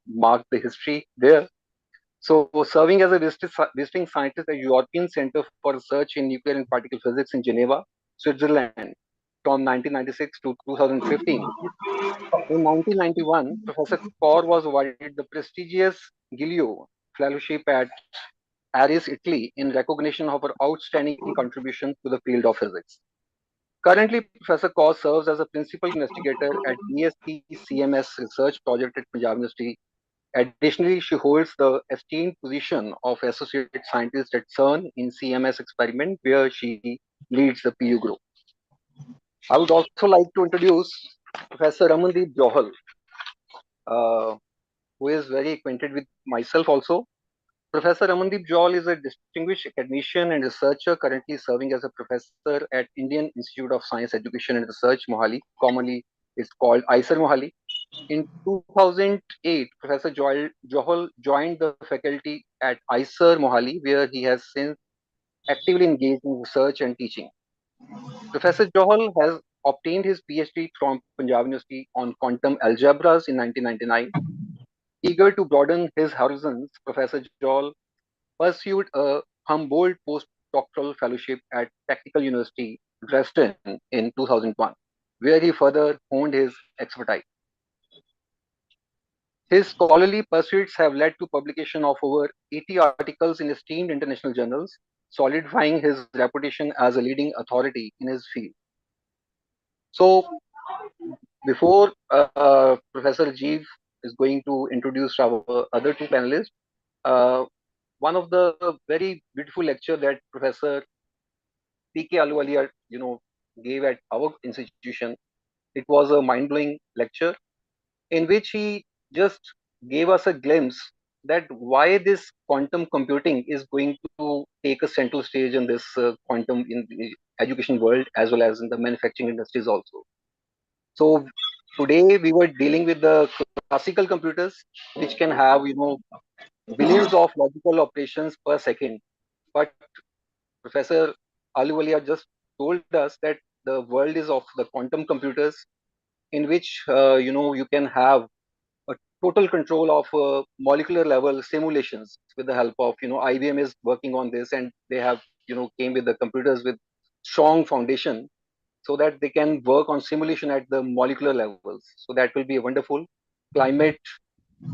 marked the history there. So, serving as a visiting scientist at European Center for Research in Nuclear and Particle Physics in Geneva, Switzerland, from 1996 to 2015. In 1991, Professor Kaur was awarded the prestigious Giglio Fellowship at Paris, Italy, in recognition of her outstanding contribution to the field of physics. Currently, Professor Kaur serves as a principal investigator at DST CMS Research Project at Punjab University. Additionally, she holds the esteemed position of associate scientist at CERN in CMS experiment, where she leads the PU group. I would also like to introduce Professor Ramandeep Johal, uh, who is very acquainted with myself also. Professor Ramandeep Johal is a distinguished academician and researcher currently serving as a professor at Indian Institute of Science Education and Research, Mohali. Commonly, it's called ISER Mohali. In 2008, Professor Johal joined the faculty at ISER Mohali, where he has since actively engaged in research and teaching. Professor Johal has obtained his PhD from Punjab University on quantum algebras in 1999. Eager to broaden his horizons, Professor Johal pursued a Humboldt postdoctoral fellowship at Technical University, Dresden in 2001, where he further honed his expertise. His scholarly pursuits have led to publication of over 80 articles in esteemed international journals, solidifying his reputation as a leading authority in his field. So, before Professor Jeev is going to introduce our other two panelists, uh, one of the very beautiful lecture that Professor P.K. Aluwalia, gave at our institution, it was a mind-blowing lecture in which he just gave us a glimpse that why this quantum computing is going to take a central stage in this quantum in the education world as well as in the manufacturing industries also. So today we were dealing with the classical computers, which can have billions of logical operations per second. But Professor Aluwalia just told us that the world is of the quantum computers, in which you can have a total control of molecular level simulations with the help of IBM is working on this, and they have came with the computers with strong foundation so that they can work on simulation at the molecular levels. So that will be a wonderful climate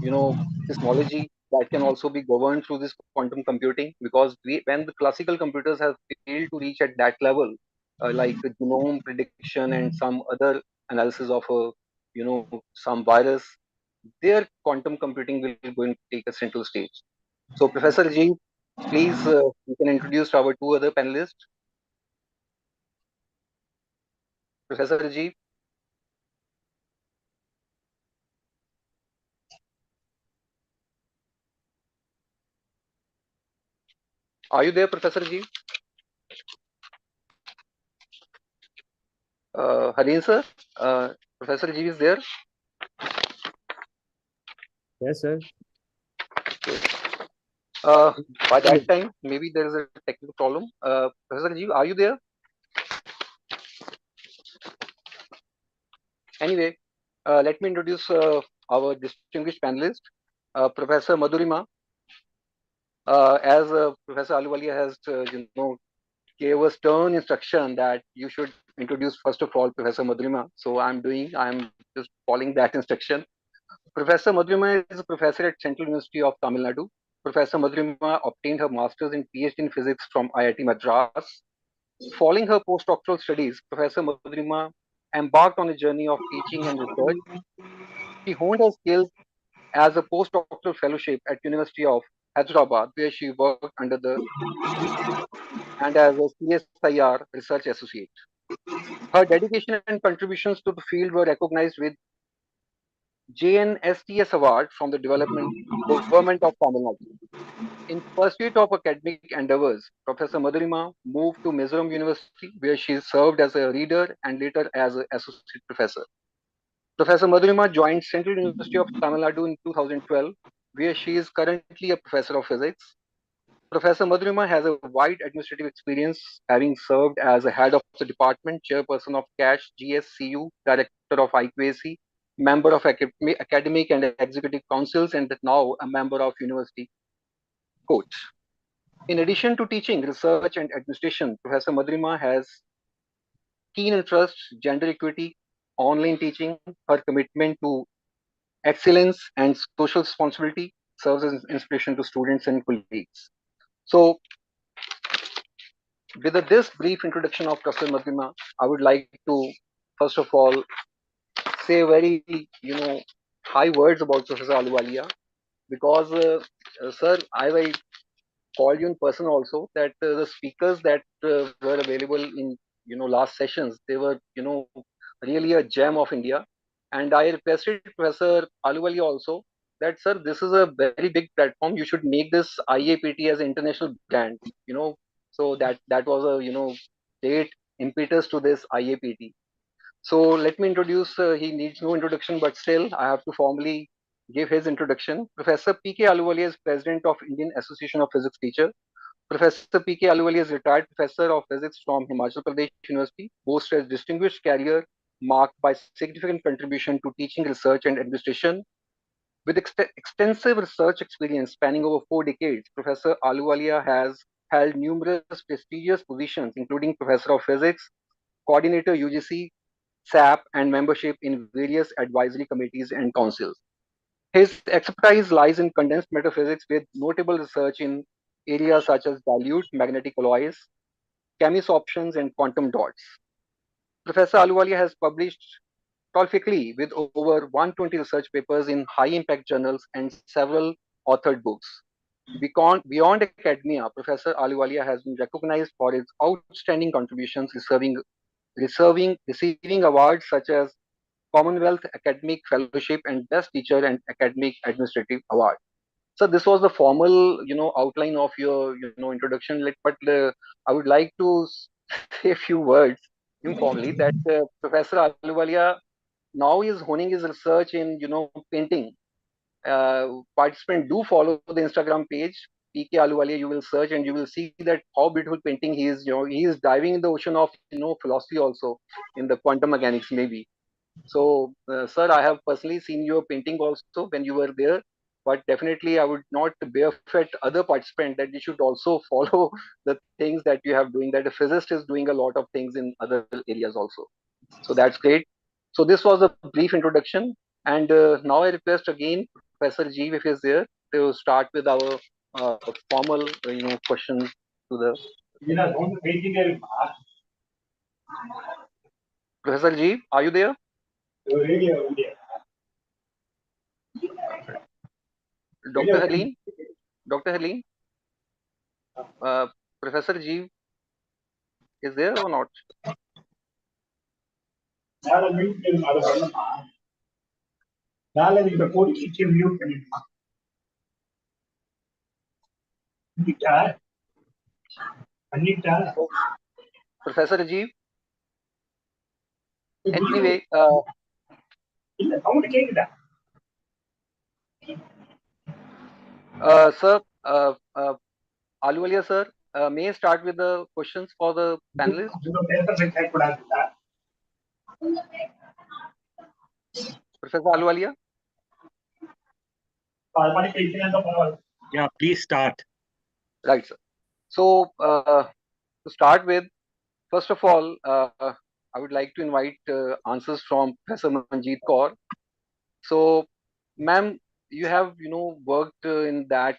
seismology that can also be governed through this quantum computing, because when the classical computers have failed to reach at that level, like genome prediction and some other analysis of some virus, their quantum computing will going to take a central stage. So, Professor G, please, you can introduce our two other panelists. Professor G, are you there, Professor G? Hareen sir, Professor G is there. Yes, sir. Uh, by that time, maybe there is a technical problem. Professor G, are you there? Anyway, let me introduce our distinguished panelist, Professor Madhurima. As Professor Aluwalia has, gave us stern instruction that you should introduce first of all Professor Madhurima. So I'm just following that instruction. Professor Madhurima is a professor at Central University of Tamil Nadu. Professor Madhurima obtained her master's and PhD in physics from IIT Madras. Following her postdoctoral studies, Professor Madhurima embarked on a journey of teaching and research. She honed her skills as a postdoctoral fellowship at University of Hyderabad, where she worked under the and as a CSIR research associate. Her dedication and contributions to the field were recognized with JNSTS Award from the Development Government of Tamil Nadu. In pursuit of academic endeavors, Professor Madhurima moved to Mizoram University, where she served as a reader and later as an associate professor. Professor Madhurima joined Central University of Tamil Nadu in 2012, where she is currently a professor of physics. Professor Madhurima has a wide administrative experience, having served as a head of the department, chairperson of CASH GSCU, director of IQAC, member of academic and executive councils, and now a member of university coach. In addition to teaching, research, and administration, Professor Madhurima has keen interest, gender equity, online teaching. Her commitment to excellence and social responsibility serves as inspiration to students and colleagues. So, with this brief introduction of Professor Madhurima, I would like to first of all say very high words about Professor Aluwalia because, sir, I called you in person also that the speakers that were available in last sessions, they were really a gem of India, and I requested Professor Aluwali also that, sir, this is a very big platform, you should make this IAPT as an international brand, so that was a great impetus to this IAPT. So let me introduce, he needs no introduction, but still I have to formally give his introduction. Professor P.K. Aluwalia is President of Indian Association of Physics Teachers. Professor P.K. Aluwali is retired professor of physics from Himachal Pradesh University, boasts a distinguished career marked by significant contribution to teaching, research, and administration. With extensive research experience spanning over 4 decades, Professor Aluwalia has held numerous prestigious positions, including Professor of Physics, Coordinator UGC, SAP, and membership in various advisory committees and councils. His expertise lies in condensed matter physics with notable research in areas such as dilute magnetic alloys, chemisoptions, and quantum dots. Professor Aluwalia has published prolifically with over 120 research papers in high-impact journals and several authored books. Beyond academia, Professor Aluwalia has been recognized for his outstanding contributions, receiving awards such as Commonwealth Academic Fellowship and Best Teacher and Academic Administrative Award. So this was the formal, outline of your, introduction. But I would like to say a few words informally that Professor Aluwalia now is honing his research in, painting. Participants do follow the Instagram page PK Aluwalia. You will search and you will see that how beautiful painting he is. He is diving in the ocean of philosophy also in the quantum mechanics maybe. So, sir, I have personally seen your painting also when you were there, but definitely I would not bearfit other participants that they should also follow the things that you have doing, that a physicist is doing a lot of things in other areas also. So that's great. So this was a brief introduction. And now I request again Professor G, if he is there, to start with our formal, questions to the Professor G. Are you there? Dr. Helene? Dr. Helene? Professor G is there or not? Professor G. Anyway, sir, Aluwalia sir, may I start with the questions for the panelists? Professor Aluwalia? Yeah, please start. Right, sir. So, to start with, first of all, I would like to invite answers from Professor Manjeet Kaur. So, ma'am, you have, worked in that,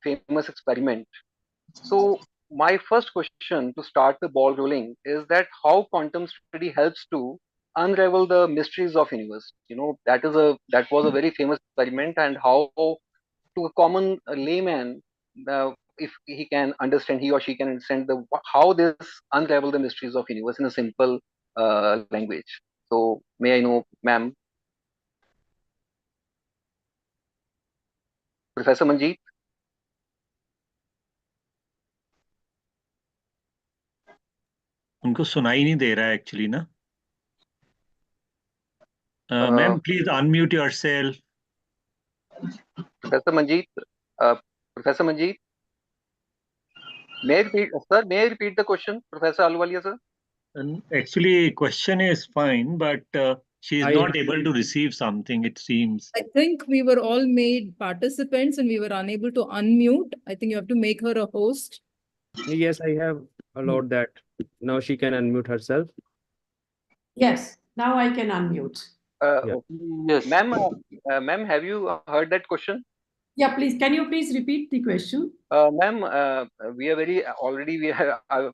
famous experiment. So, my first question to start the ball rolling is that how quantum study helps to unravel the mysteries of universe. That was a very famous experiment, and how to a common layman, if he can understand, he or she can understand how this unravel the mysteries of universe in a simple language. So, may I know, ma'am, Professor Manjeet? उनको सुनाई नहीं दे रहा है actually ना ma'am please unmute yourself Professor Manjeet, Professor Manjeet, may I repeat the question, Professor Aluwalia sir? Actually, question is fine, but She is not able to receive something, it seems. I think we were all made participants and we were unable to unmute. I think you have to make her a host. Yes, I have allowed that. Now she can unmute herself. Yes, now I can unmute. Yeah. Yes. Ma'am, have you heard that question? Yeah, please. Can you please repeat the question? Ma'am, we are very already we have I've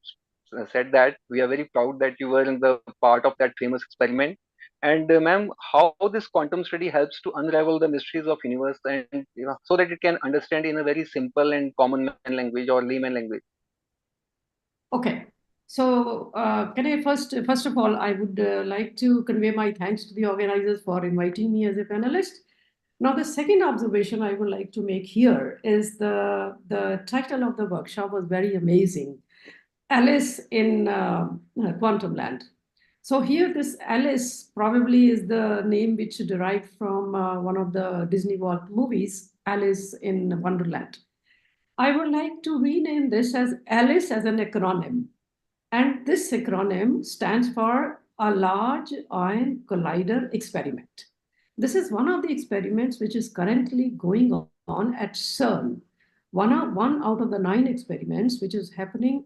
said that we are very proud that you were in the part of that famous experiment. And ma'am, how this quantum study helps to unravel the mysteries of universe and so that it can understand in a very simple and common man language or layman language. Okay. So, can I first of all, I would like to convey my thanks to the organizers for inviting me as a panelist. Now, the second observation I would like to make here is the title of the workshop was very amazing. Alice in Quantum Land. So here, this Alice probably is the name which derived from one of the Disney World movies, Alice in Wonderland. I would like to rename this as Alice as an acronym. And this acronym stands for a Large Ion Collider Experiment. This is one of the experiments which is currently going on at CERN. One out of the 9 experiments which is happening,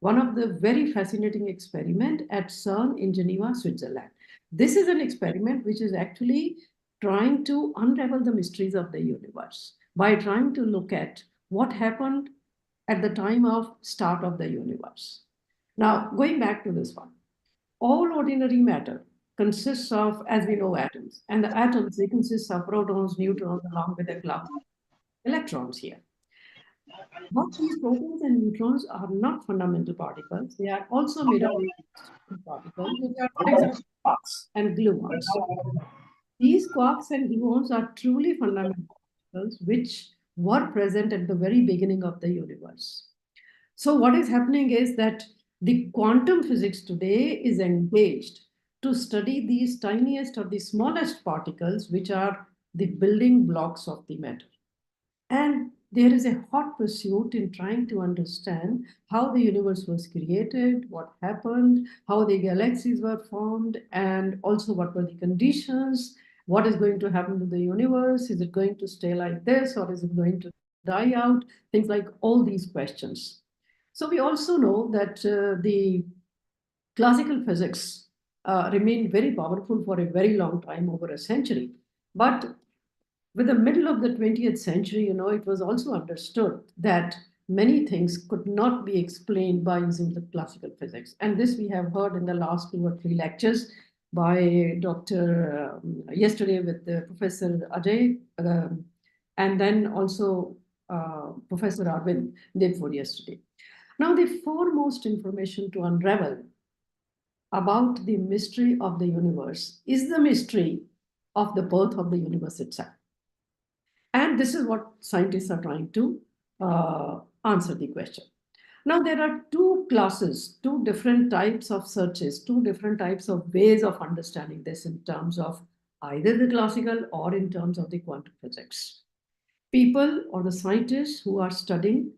one of the very fascinating experiment at CERN in Geneva, Switzerland. This is an experiment which is actually trying to unravel the mysteries of the universe by trying to look at what happened at the time of start of the universe. Now, going back to this one, all ordinary matter consists of, as we know, atoms. And the atoms, they consist of protons, neutrons, along with a club of electrons here. But these protons and neutrons are not fundamental particles. They are also made up of particles, which are, for example, quarks and gluons. These quarks and gluons are truly fundamental particles, which were present at the very beginning of the universe. So what is happening is that the quantum physics today is engaged to study these tiniest or the smallest particles, which are the building blocks of the matter. And there is a hot pursuit in trying to understand how the universe was created, what happened, how the galaxies were formed, and also what were the conditions, what is going to happen to the universe, is it going to stay like this, or is it going to die out, things like all these questions. So we also know that the classical physics remained very powerful for a very long time, over a century. But with the middle of the 20th century, it was also understood that many things could not be explained by using the classical physics. And this we have heard in the last 2 or 3 lectures by Dr. Yesterday with Professor Ajay, and then also Professor Arvind, day before yesterday. Now, the foremost information to unravel about the mystery of the universe is the mystery of the birth of the universe itself. And this is what scientists are trying to answer the question. Now, there are 2 classes, 2 different types of searches, 2 different types of ways of understanding this in terms of either the classical or in terms of the quantum physics. People or the scientists who are studying,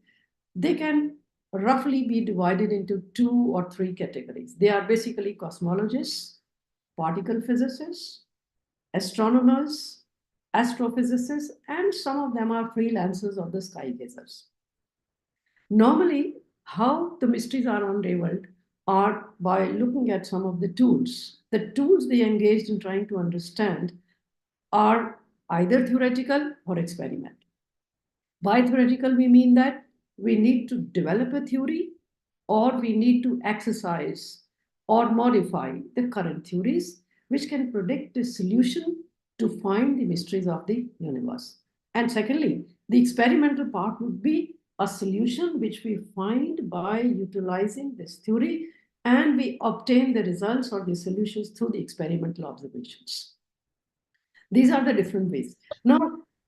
they can roughly be divided into 2 or 3 categories. They are basically cosmologists, particle physicists, astronomers, astrophysicists, and some of them are freelancers or the sky gazers. Normally, how the mysteries are unraveled are by looking at some of the tools. The tools they engaged in trying to understand are either theoretical or experimental. By theoretical, we mean that we need to develop a theory, or we need to exercise or modify the current theories, which can predict a solution to find the mysteries of the universe. And secondly, the experimental part would be a solution which we find by utilizing this theory, and we obtain the results or the solutions through the experimental observations. These are the different ways. Now,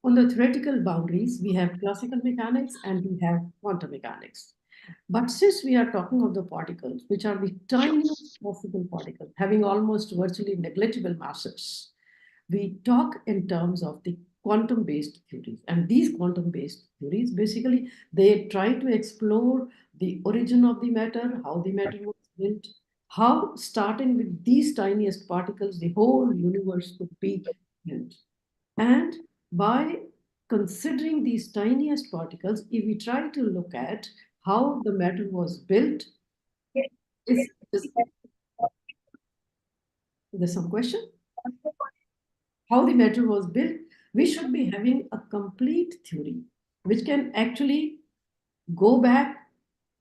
on the theoretical boundaries, we have classical mechanics and we have quantum mechanics. But since we are talking of the particles, which are the tiniest possible particles, having almost virtually negligible masses, we talk in terms of the quantum-based theories. And these quantum-based theories, basically, they try to explore the origin of the matter, how the matter was built, how, starting with these tiniest particles, the whole universe could be built. And by considering these tiniest particles, if we try to look at how the matter was built, there's some question? How the matter was built, we should be having a complete theory which can actually go back,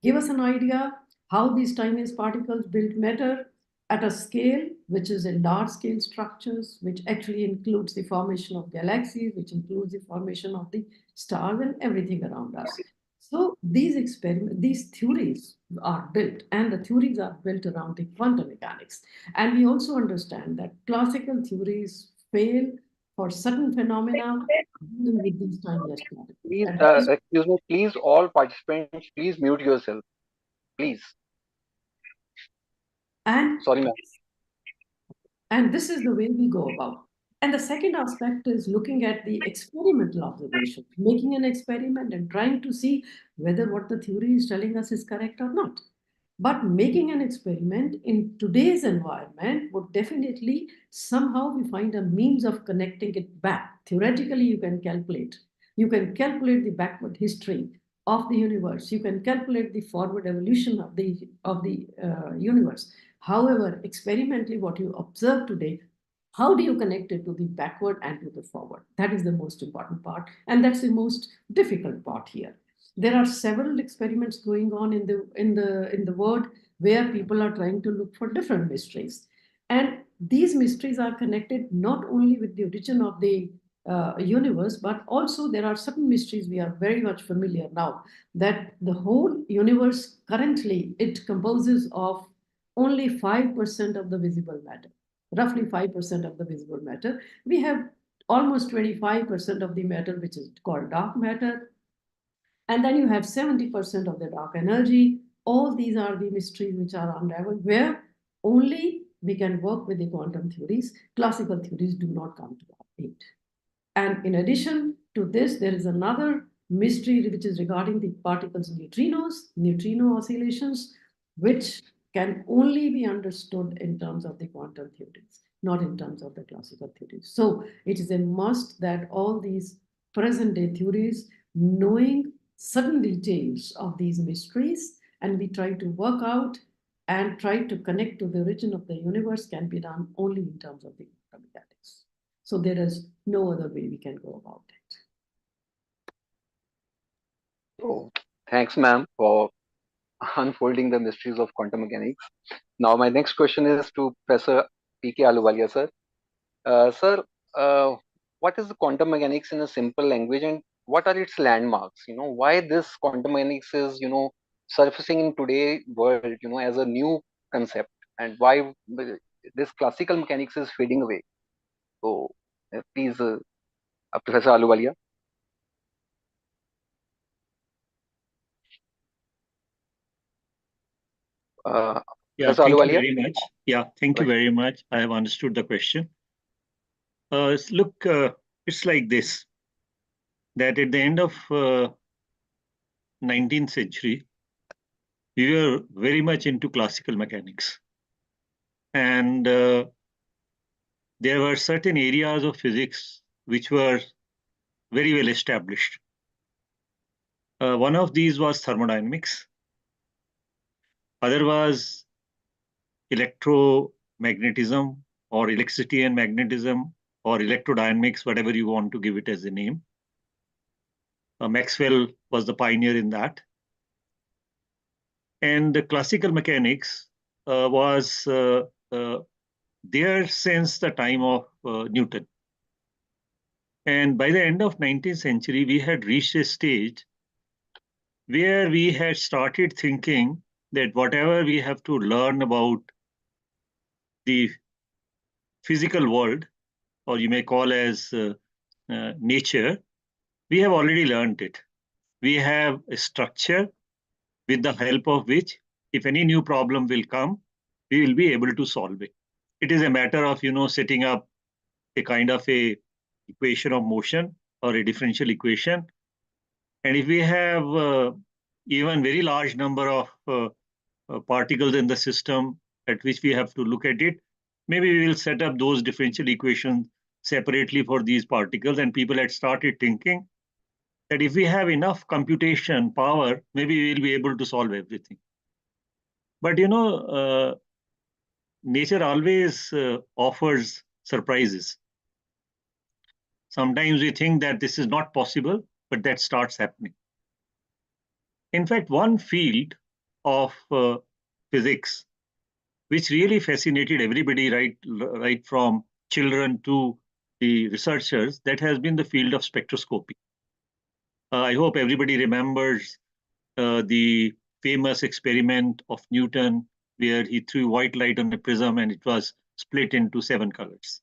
give us an idea how these tiniest particles build matter at a scale which is in large scale structures, which actually includes the formation of galaxies, which includes the formation of the stars and everything around us. So these theories are built, and the theories are built around the quantum mechanics. And we also understand that classical theories fail for certain phenomena dealing with these tiniest particles. Please, And that is excuse me, please, all participants, please mute yourself. Please. And, Sorry, ma'am. and this is the way we go about. And the second aspect is looking at the experimental observation, making an experiment and trying to see whether what the theory is telling us is correct or not. But making an experiment in today's environment would definitely somehow we find a means of connecting it back. Theoretically, you can calculate. You can calculate the backward history of the universe. You can calculate the forward evolution of the universe. However, experimentally, what you observe today, how do you connect it to the backward and to the forward? That is the most important part, and that's the most difficult part here. There are several experiments going on in the world where people are trying to look for different mysteries, and these mysteries are connected not only with the origin of the universe, but also there are certain mysteries we are very much familiar now, that the whole universe currently it composes of only 5% of the visible matter, roughly 5% of the visible matter. We have almost 25% of the matter which is called dark matter, and then you have 70% of the dark energy. All these are the mysteries which are unraveled, where only we can work with the quantum theories. Classical theories do not come to our aid. And in addition to this, there is another mystery which is regarding the particles neutrinos, neutrino oscillations, which can only be understood in terms of the quantum theories, not in terms of the classical theories. So it is a must that all these present day theories, knowing certain details of these mysteries, and we try to work out and try to connect to the origin of the universe, can be done only in terms of the quantum mechanics. So there is no other way we can go about it. Oh, thanks, ma'am, for unfolding the mysteries of quantum mechanics. Now, my next question is to Professor P.K. Ahluwalia, sir. Sir, what is the quantum mechanics in a simple language, and what are its landmarks? Why this quantum mechanics is, surfacing in today's world, as a new concept, and why this classical mechanics is fading away. So, please, Professor Ahluwalia. Yeah, Professor thank you Ahluwalia. very much. Yeah, thank you Right. very much. I have understood the question. Look, it's like this, that at the end of 19th century, we were very much into classical mechanics. And there were certain areas of physics which were very well established. One of these was thermodynamics. Other was electromagnetism, or electricity and magnetism, or electrodynamics, whatever you want to give it as a name. Maxwell was the pioneer in that. And the classical mechanics was there since the time of Newton. And by the end of 19th century, we had reached a stage where we had started thinking that whatever we have to learn about the physical world, or you may call as nature, we have already learned it. We have a structure with the help of which, if any new problem will come, we will be able to solve it. It is a matter of, setting up a kind of a equation of motion or a differential equation. And if we have even very large number of particles in the system at which we have to look at it. Maybe we will set up those differential equations separately for these particles, and people had started thinking that if we have enough computation power, maybe we will be able to solve everything. But nature always offers surprises. Sometimes we think that this is not possible, but that starts happening. In fact, one field of physics which really fascinated everybody, right from children to the researchers, that has been the field of spectroscopy. I hope everybody remembers the famous experiment of Newton, where he threw white light on a prism and it was split into 7 colors.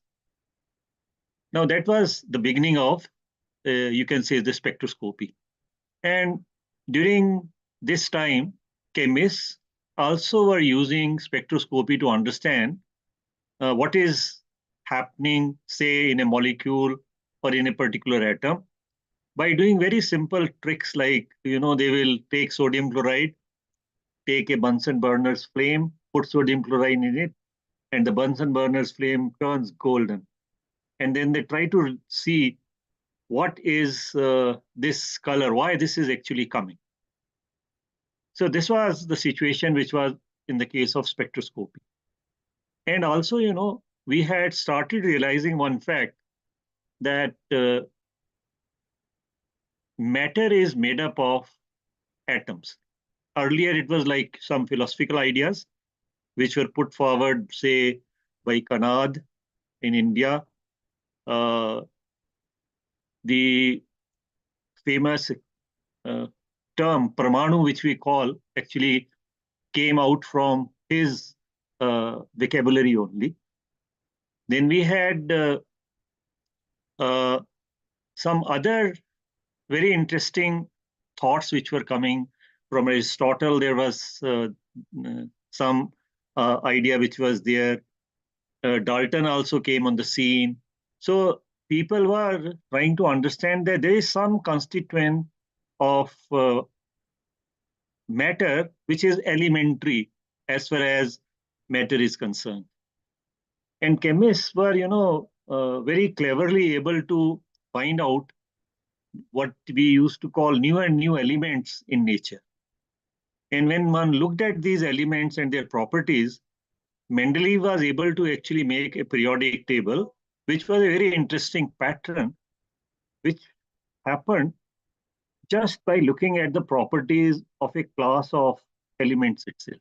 Now, that was the beginning of, you can say, the spectroscopy. And during this time, chemists also were using spectroscopy to understand what is happening, say, in a molecule or in a particular atom, by doing very simple tricks like, they will take sodium chloride, take a Bunsen burner's flame, put sodium chloride in it, and the Bunsen burner's flame turns golden. And then they try to see what is this color, why this is actually coming. So this was the situation which was in the case of spectroscopy. And also, we had started realizing one fact, that matter is made up of atoms. Earlier, it was like some philosophical ideas which were put forward, say, by Kanad in India. The famous term Pramanu, which we call, actually came out from his vocabulary only. Then we had some other very interesting thoughts which were coming from Aristotle. There was some idea which was there. Dalton also came on the scene. So people were trying to understand that there is some constituent of matter which is elementary as far as matter is concerned. And chemists were, very cleverly able to find out what we used to call new and new elements in nature. And when one looked at these elements and their properties, Mendeleev was able to actually make a periodic table, which was a very interesting pattern, which happened just by looking at the properties of a class of elements itself.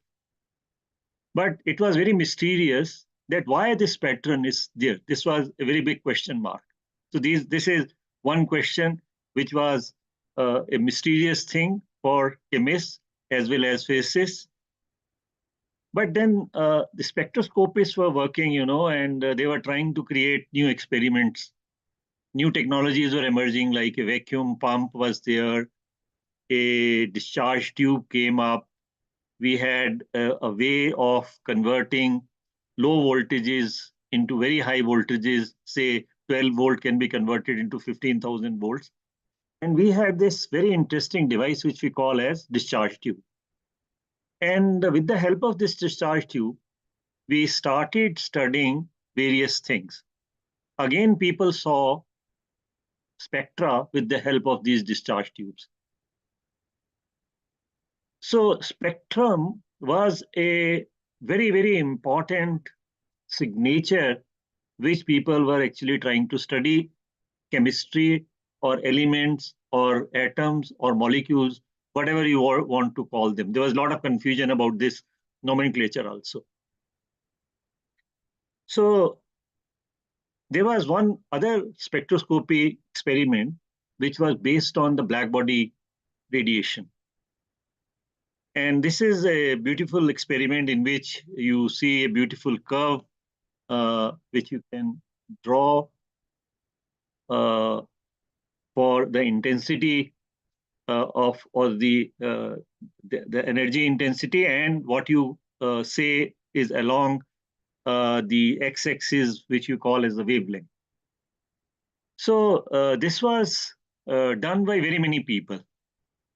But it was very mysterious that why this pattern is there. This was a very big question mark. So this is one question which was a mysterious thing for chemists as well as physicists. But then the spectroscopists were working, and they were trying to create new experiments. New technologies were emerging, like a vacuum pump was there, a discharge tube came up. We had a way of converting low voltages into very high voltages, say 12 volt can be converted into 15,000 volts. And we had this very interesting device which we call as discharge tube. And with the help of this discharge tube, we started studying various things. Again, people saw spectra with the help of these discharge tubes. So spectrum was a very, very important signature which people were actually trying to study chemistry or elements or atoms or molecules, whatever you want to call them. There was a lot of confusion about this nomenclature also. So there was one other spectroscopy experiment which was based on the black body radiation. And this is a beautiful experiment in which you see a beautiful curve which you can draw for the intensity of, or the energy intensity, and what you say is along the x-axis, which you call as the wavelength. So this was done by very many people.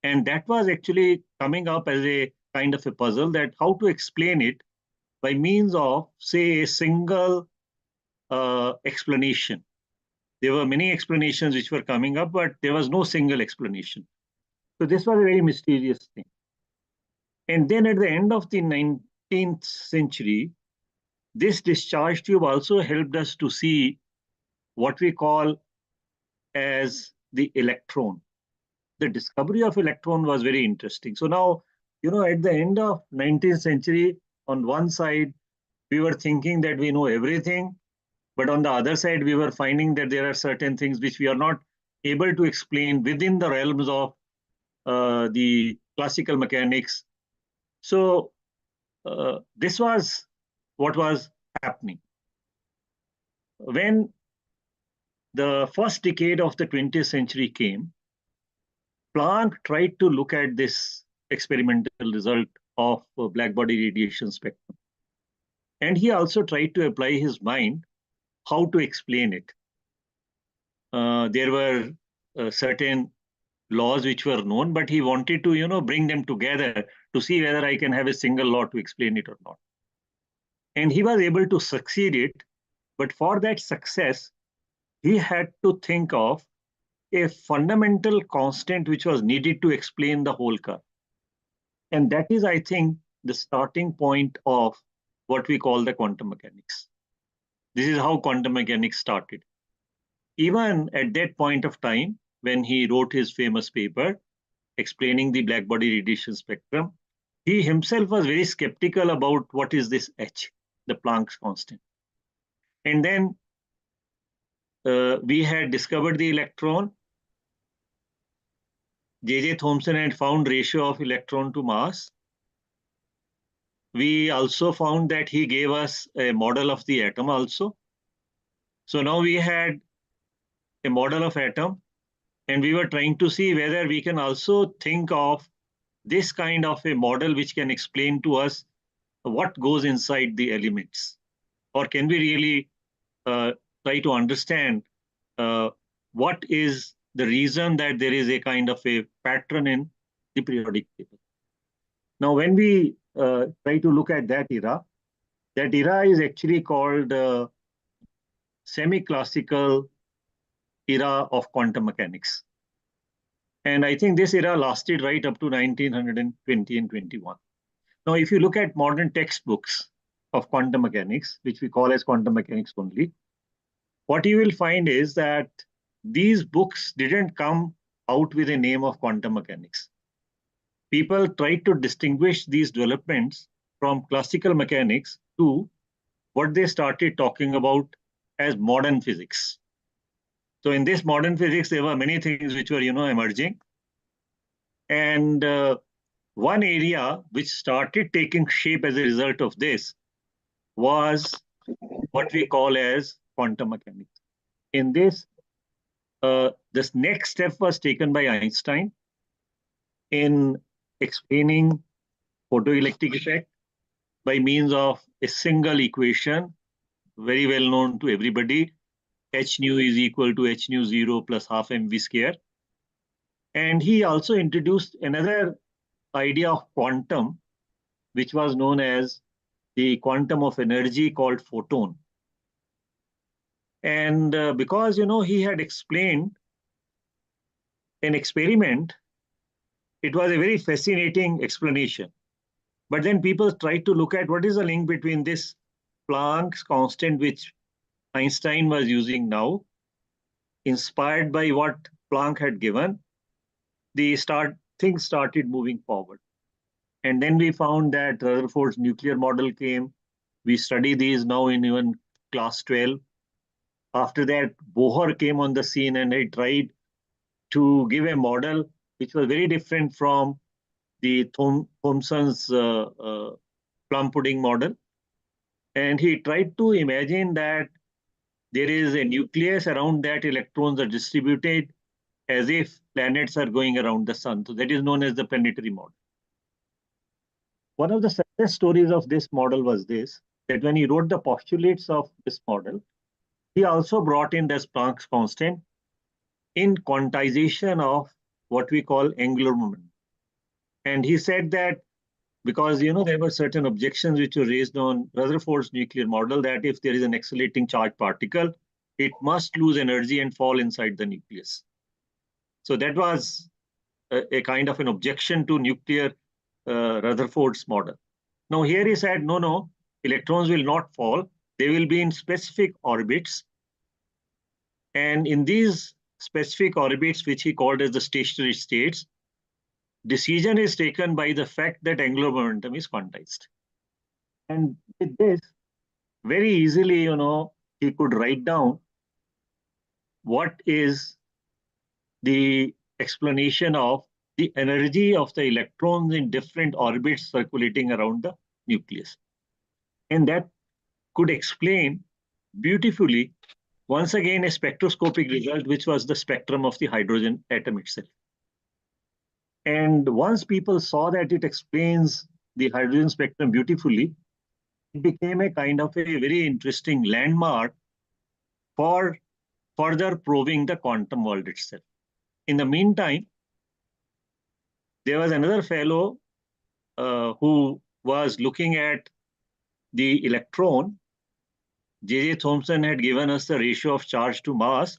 And that was actually coming up as a kind of a puzzle, that how to explain it by means of, say, a single explanation. There were many explanations which were coming up, but there was no single explanation. So this was a very mysterious thing. And then at the end of the 19th century, this discharge tube also helped us to see what we call as the electron. The discovery of electron was very interesting. So now, at the end of 19th century, on one side, we were thinking that we know everything, but on the other side, we were finding that there are certain things which we are not able to explain within the realms of the classical mechanics. So this was what was happening. When the first decade of the 20th century came, Planck tried to look at this experimental result of black body radiation spectrum. And he also tried to apply his mind how to explain it. There were certain laws which were known, but he wanted to, bring them together to see whether I can have a single law to explain it or not. And he was able to succeed it. But for that success, he had to think of a fundamental constant which was needed to explain the whole curve. And that is, I think, the starting point of what we call the quantum mechanics. This is how quantum mechanics started. Even at that point of time, when he wrote his famous paper explaining the black body radiation spectrum, he himself was very skeptical about what is this H, the Planck's constant. And then we had discovered the electron. J.J. Thomson had found ratio of electron to mass. We also found that he gave us a model of the atom also. So now we had a model of atom, and we were trying to see whether we can also think of this kind of a model which can explain to us what goes inside the elements. Or can we really try to understand what is the reason that there is a kind of a pattern in the periodic table. Now, when we try to look at that era is actually called semi-classical era of quantum mechanics. And I think this era lasted right up to 1920 and 21. Now, if you look at modern textbooks of quantum mechanics, which we call as quantum mechanics only, what you will find is that these books didn't come out with a name of quantum mechanics. People tried to distinguish these developments from classical mechanics to what they started talking about as modern physics. So in this modern physics, there were many things which were, emerging. And one area which started taking shape as a result of this was what we call as quantum mechanics. In this next step was taken by Einstein in explaining photoelectric effect by means of a single equation, very well known to everybody. H nu is equal to H nu 0 plus half mv square. And he also introduced another idea of quantum, which was known as the quantum of energy called photon. And because, he had explained an experiment, it was a very fascinating explanation. But then people tried to look at what is the link between this Planck's constant, which Einstein was using now, inspired by what Planck had given. Things started moving forward. And then we found that Rutherford's nuclear model came. We study these now in even class 12. After that, Bohr came on the scene and he tried to give a model which was very different from the Thomson's plum pudding model. And he tried to imagine that there is a nucleus around that electrons are distributed as if planets are going around the sun. So that is known as the planetary model. One of the success stories of this model was this, that when he wrote the postulates of this model, he also brought in this Planck's constant in quantization of what we call angular momentum. And he said that because there were certain objections which were raised on Rutherford's nuclear model that if there is an accelerating charged particle, it must lose energy and fall inside the nucleus. So that was a kind of an objection to nuclear Rutherford's model. Now here he said, no, electrons will not fall. They will be in specific orbits. And in these specific orbits, which he called as the stationary states, decision is taken by the fact that angular momentum is quantized. And with this, very easily, he could write down what is the explanation of the energy of the electrons in different orbits circulating around the nucleus. And that could explain beautifully, once again, a spectroscopic result, which was the spectrum of the hydrogen atom itself. And once people saw that it explains the hydrogen spectrum beautifully, it became a kind of a very interesting landmark for further probing the quantum world itself. In the meantime, there was another fellow who was looking at the electron. J.J. Thomson had given us the ratio of charge to mass,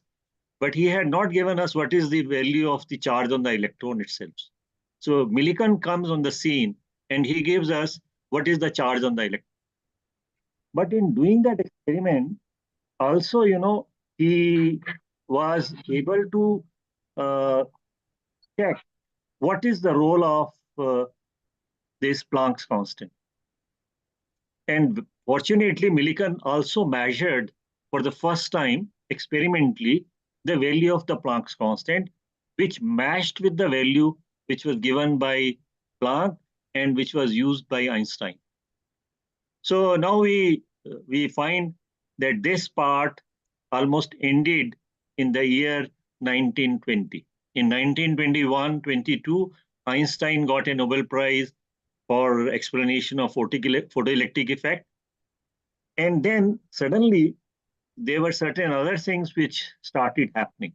but he had not given us what is the value of the charge on the electron itself. So Millikan comes on the scene and he gives us what is the charge on the electron. But in doing that experiment, also, he was able to check what is the role of this Planck's constant. And fortunately, Millikan also measured for the first time experimentally the value of the Planck's constant, which matched with the value which was given by Planck and which was used by Einstein. So now we find that this part almost ended in the year 1920. In 1921-22, Einstein got a Nobel Prize for explanation of photoelectric effect. And then suddenly there were certain other things which started happening.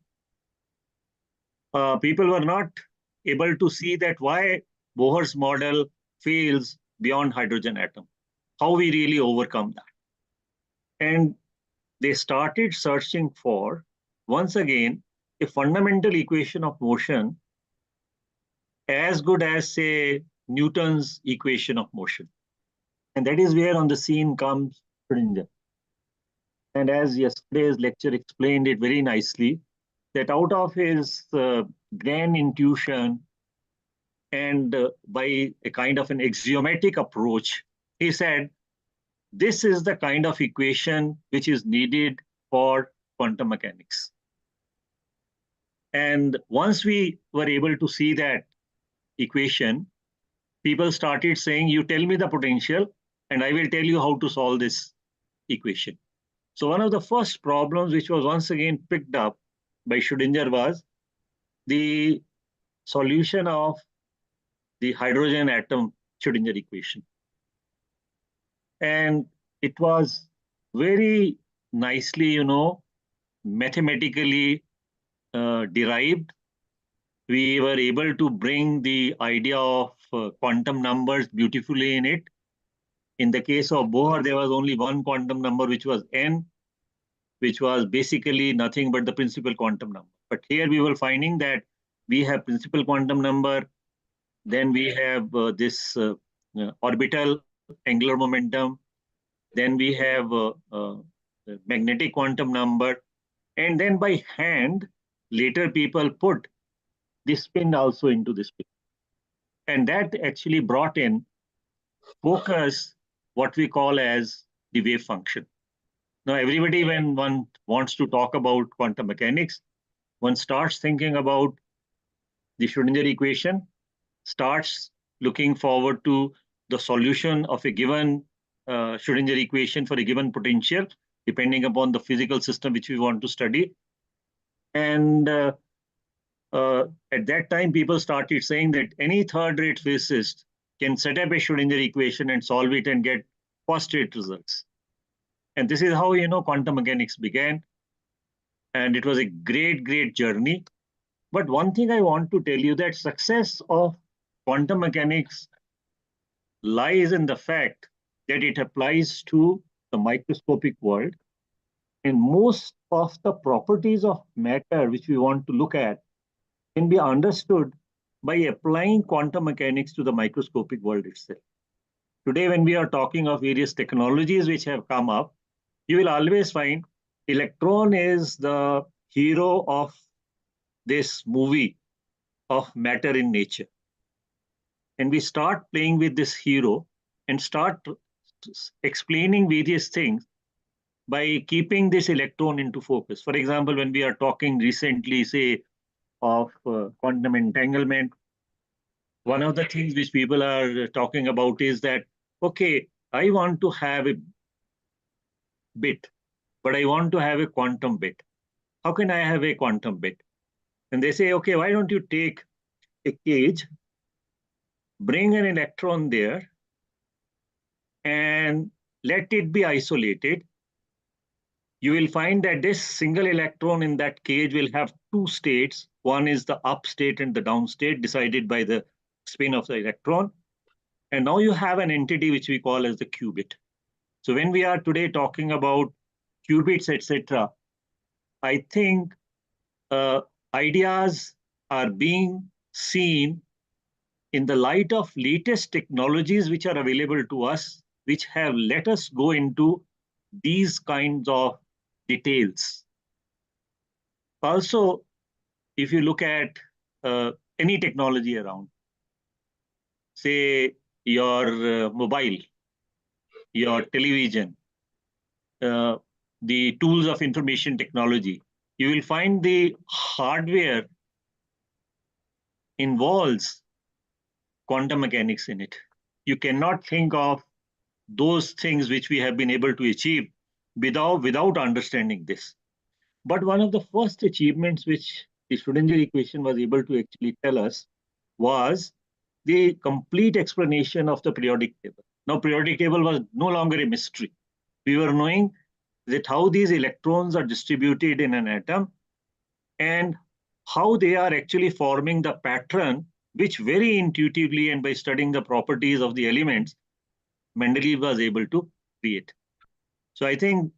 People were not able to see that why Bohr's model fails beyond hydrogen atom, how we really overcome that. And they started searching for, once again, a fundamental equation of motion as good as, say, Newton's equation of motion. And that is where on the scene comes Schrödinger. And as yesterday's lecture explained it very nicely, that out of his grand intuition and by a kind of an axiomatic approach, he said, this is the kind of equation which is needed for quantum mechanics. And once we were able to see that equation, people started saying, you tell me the potential, and I will tell you how to solve this equation. So one of the first problems which was once again picked up by Schrödinger was the solution of the hydrogen atom Schrödinger equation. And it was very nicely, mathematically derived. We were able to bring the idea of quantum numbers beautifully in it. In the case of Bohr, there was only one quantum number, which was n, which was basically nothing but the principal quantum number. But here we were finding that we have principal quantum number, then we have this orbital angular momentum, then we have magnetic quantum number, and then by hand, later people put the spin also into this picture. And that actually brought in focus, what we call as the wave function. Now, everybody, when one wants to talk about quantum mechanics, one starts thinking about the Schrödinger equation, starts looking forward to the solution of a given Schrödinger equation for a given potential, depending upon the physical system which we want to study. And at that time, people started saying that any third-rate physicist can set up a Schrödinger equation and solve it and get first-rate results. And this is how, quantum mechanics began. And it was a great, great journey. But one thing I want to tell you, that success of quantum mechanics lies in the fact that it applies to the microscopic world. And most of the properties of matter which we want to look at can be understood by applying quantum mechanics to the microscopic world itself. Today, when we are talking of various technologies which have come up, you will always find electron is the hero of this movie of matter in nature. And we start playing with this hero and start explaining various things by keeping this electron into focus. For example, when we are talking recently, say, of quantum entanglement, one of the things which people are talking about is that, okay, I want to have a bit, but I want to have a quantum bit. How can I have a quantum bit? And they say, okay, why don't you take a cage, bring an electron there, and let it be isolated. You will find that this single electron in that cage will have two states. One is the up state and the down state decided by the spin of the electron. And now you have an entity which we call as the qubit. So when we are today talking about qubits, etc., I think ideas are being seen in the light of latest technologies which are available to us, which have let us go into these kinds of details. Also, if you look at any technology around, say your mobile, your television, the tools of information technology, you will find the hardware involves quantum mechanics in it. You cannot think of those things which we have been able to achieve without understanding this. But one of the first achievements which the Schrödinger equation was able to actually tell us was the complete explanation of the periodic table. Now, periodic table was no longer a mystery. We were knowing that how these electrons are distributed in an atom and how they are actually forming the pattern, which very intuitively and by studying the properties of the elements, Mendeleev was able to create. So I think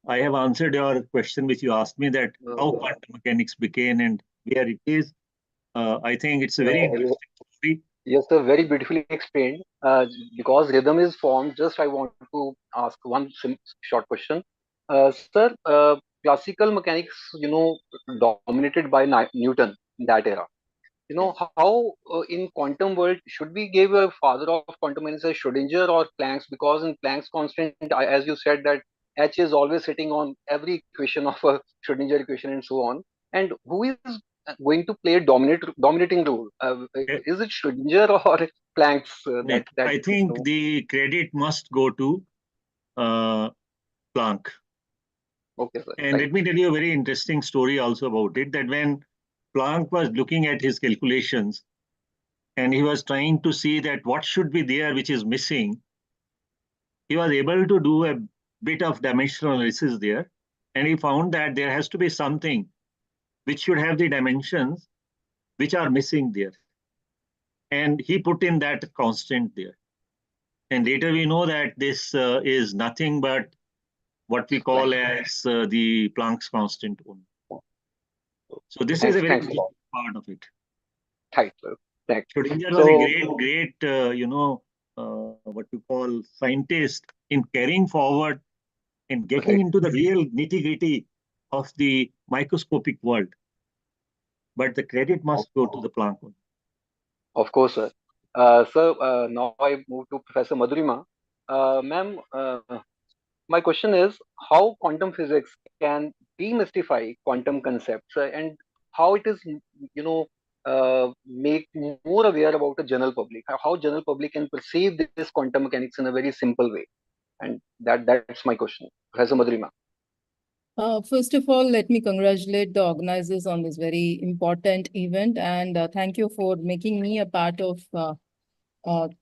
I have answered your question which you asked me, that how quantum mechanics began and where it is. I think it's a very interesting story. Yes, sir, very beautifully explained. Because rhythm is formed, just I want to ask one short question. Sir, classical mechanics, dominated by Newton in that era. How in quantum world should we give a father of quantum mechanics as Schrödinger or Planck's? Because in Planck's constant, as you said, that H is always sitting on every equation of a Schrödinger equation and so on. And who is going to play a dominating role? Is it Schrödinger or Planck's? I think the credit must go to Planck. Okay, sir. And Right. let me tell you a very interesting story also about it, that when Planck was looking at his calculations and he was trying to see that what should be there which is missing, he was able to do a bit of dimensional analysis there, and he found that there has to be something which should have the dimensions which are missing there. And he put in that constant there. And later we know that this is nothing but what we call as the Planck's constant only. So this is a very important part of it. Right, sir. Thanks. Schrödinger was a great, what you call scientist in carrying forward and getting into the real nitty-gritty of the microscopic world. But the credit must go to the Planck one. Of course, sir. Sir, now I move to Professor Madhurima. Ma'am, my question is how quantum physics can demystify quantum concepts and how it is, make more aware about the general public, how general public can perceive this quantum mechanics in a very simple way. And that's my question. Professor Madhurima. First of all, let me congratulate the organizers on this very important event, and thank you for making me a part of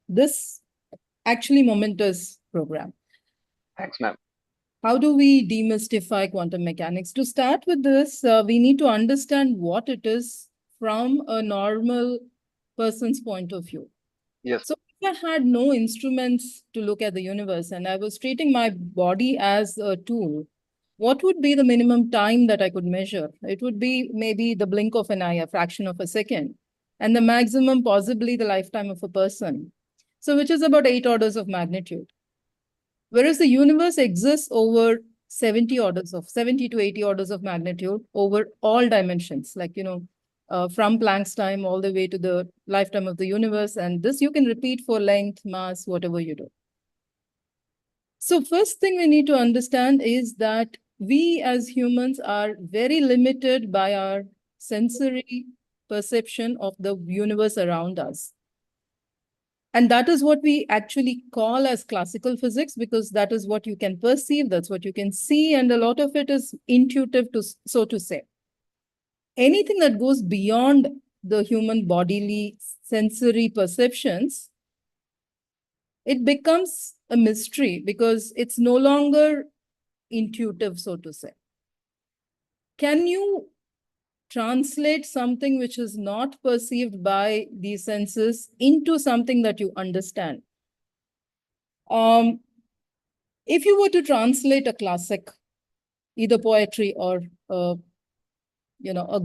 this actually momentous program. Thanks, ma'am. How do we demystify quantum mechanics? To start with this, we need to understand what it is from a normal person's point of view. Yes. So I had no instruments to look at the universe and I was treating my body as a tool, what would be the minimum time that I could measure? It would be maybe the blink of an eye, a fraction of a second, and the maximum possibly the lifetime of a person. So which is about 8 orders of magnitude. Whereas the universe exists over 70 to 80 orders of magnitude over all dimensions, like, from Planck's time all the way to the lifetime of the universe. And this you can repeat for length, mass, whatever you do. So first thing we need to understand is that we as humans are very limited by our sensory perception of the universe around us. And that is what we actually call as classical physics, because that is what you can perceive, that's what you can see, and a lot of it is intuitive, so to say. Anything that goes beyond the human bodily sensory perceptions, it becomes a mystery because it's no longer intuitive, so to say. Can you translate something which is not perceived by these senses into something that you understand? If you were to translate a classic, either poetry or a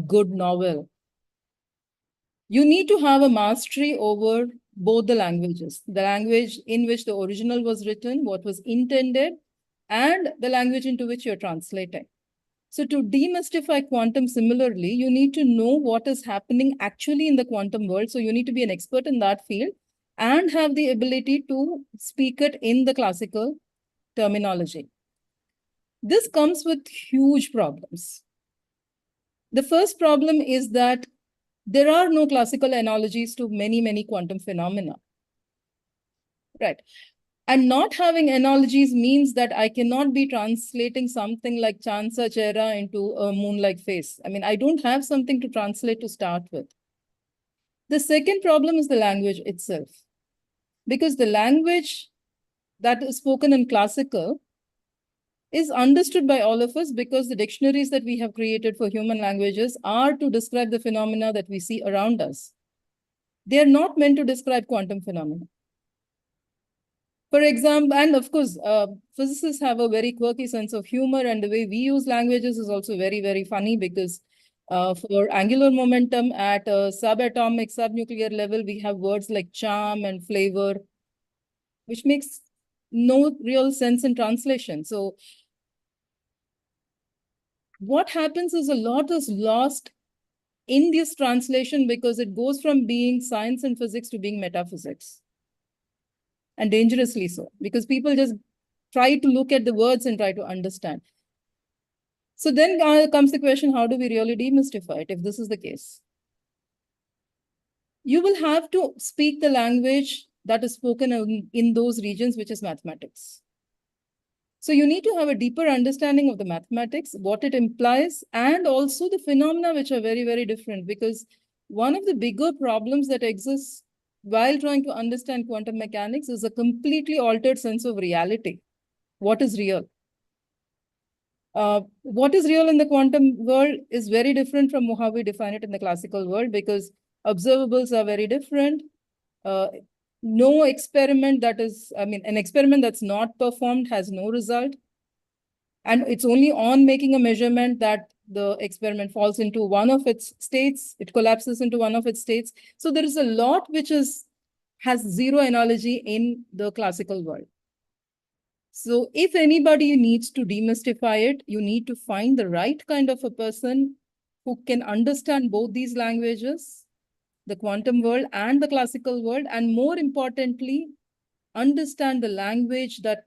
good novel, you need to have a mastery over both the languages, the language in which the original was written, what was intended, and the language into which you're translating. So to demystify quantum similarly, you need to know what is happening actually in the quantum world. So you need to be an expert in that field and have the ability to speak it in the classical terminology. This comes with huge problems. The first problem is that there are no classical analogies to many, many quantum phenomena. Right. And not having analogies means that I cannot be translating something like Chandsa Chehra into a moon-like face. I mean, I don't have something to translate to start with. The second problem is the language itself. Because the language that is spoken in classical is understood by all of us because the dictionaries that we have created for human languages are to describe the phenomena that we see around us. They are not meant to describe quantum phenomena. For example, and of course, physicists have a very quirky sense of humor, and the way we use languages is also very, very funny because for angular momentum at a subatomic, subnuclear level, we have words like charm and flavor, which makes no real sense in translation. So what happens is a lot is lost in this translation because it goes from being science and physics to being metaphysics. And dangerously so, because people just try to look at the words and try to understand. So then comes the question, how do we really demystify it if this is the case? You will have to speak the language that is spoken in those regions, which is mathematics. So you need to have a deeper understanding of the mathematics, what it implies, and also the phenomena which are very, very different, because one of the bigger problems that exists while trying to understand quantum mechanics is a completely altered sense of reality. What is real? What is real in the quantum world is very different from how we define it in the classical world because observables are very different. No experiment an experiment that's not performed has no result. And it's only on making a measurement that the experiment falls into one of its states, it collapses into one of its states. So there is a lot which has zero analogy in the classical world. So if anybody needs to demystify it, you need to find the right kind of a person who can understand both these languages, the quantum world and the classical world, and more importantly, understand the language that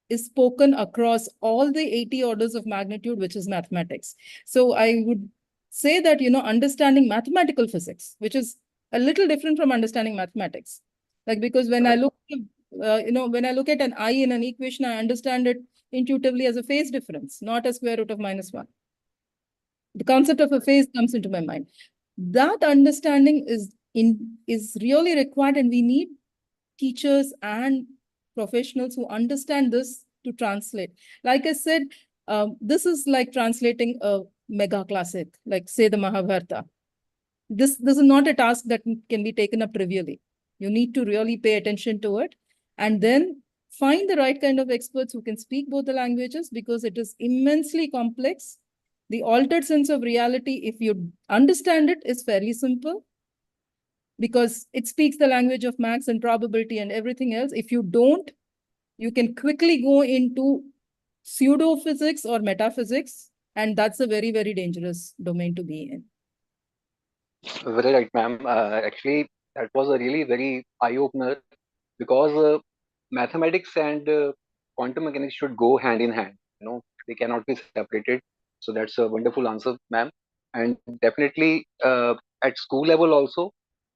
is spoken across all the 80 orders of magnitude, which is mathematics. So I would say that, understanding mathematical physics, which is a little different from understanding mathematics. Like, because when I look, when I look at an I in an equation, I understand it intuitively as a phase difference, not a square root of -1. The concept of a phase comes into my mind. That understanding is really required, and we need teachers and professionals who understand this to translate. Like I said, this is like translating a mega classic, like say the Mahabharata. This is not a task that can be taken up trivially. You need to really pay attention to it, and then find the right kind of experts who can speak both the languages, because it is immensely complex. The altered sense of reality, if you understand it, is fairly simple, because it speaks the language of maths and probability and everything else. If you don't, you can quickly go into pseudo-physics or metaphysics, and that's a very, very dangerous domain to be in. Very right, ma'am. Actually, that was a really very eye-opener, because mathematics and quantum mechanics should go hand in hand. They cannot be separated. So that's a wonderful answer, ma'am. And definitely at school level also,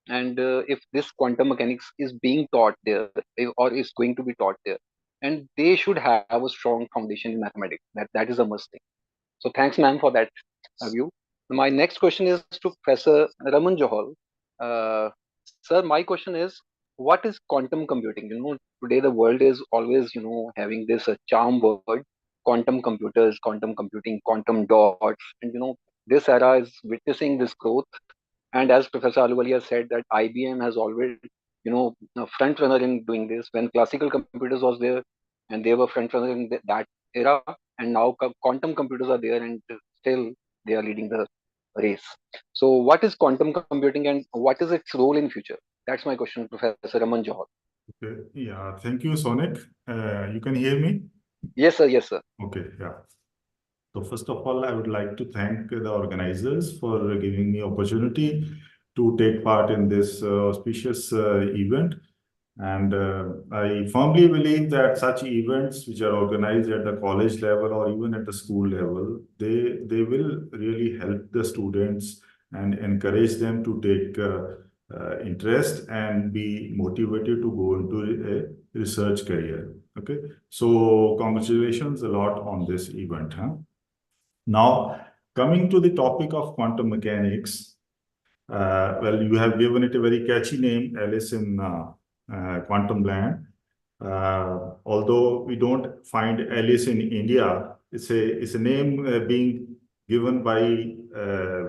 and if this quantum mechanics is being taught there, or is going to be taught there, and they should have a strong foundation in mathematics. That is a must thing. So thanks, ma'am, for that view. My next question is to Professor Raman Johal. Sir, my question is, what is quantum computing? Today the world is always, having this charm word, quantum computers, quantum computing, quantum dots, and this era is witnessing this growth. And as Professor Ahluwalia said, that IBM has always, a front runner in doing this. When classical computers was there, and they were front runner in that era, and now quantum computers are there, and still they are leading the race. So, what is quantum computing, and what is its role in future? That's my question, Professor Raman Johal. Okay. Yeah. Thank you, Sonic. You can hear me? Yes, sir. Yes, sir. Okay. Yeah. So first of all, I would like to thank the organizers for giving me opportunity to take part in this auspicious event. And I firmly believe that such events which are organized at the college level or even at the school level, they will really help the students and encourage them to take interest and be motivated to go into a research career. Okay, so congratulations a lot on this event. Now, coming to the topic of quantum mechanics, well, you have given it a very catchy name, Alice in Quantum Land. Although we don't find Alice in India, it's a name being given by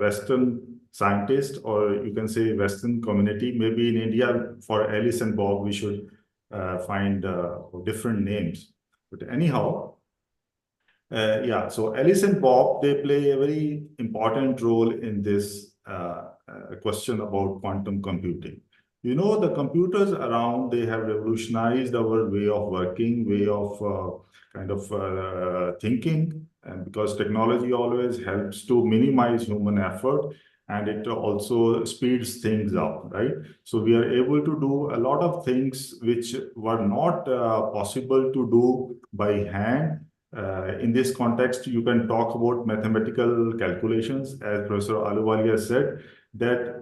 Western scientists, or you can say Western community. Maybe in India, for Alice and Bob, we should find different names. But anyhow, yeah, so Alice and Bob, they play a very important role in this question about quantum computing. The computers around, they have revolutionized our way of working, way of thinking, and because technology always helps to minimize human effort, and it also speeds things up, right? So we are able to do a lot of things which were not possible to do by hand. In this context, you can talk about mathematical calculations, as Professor Ahluwalia said, that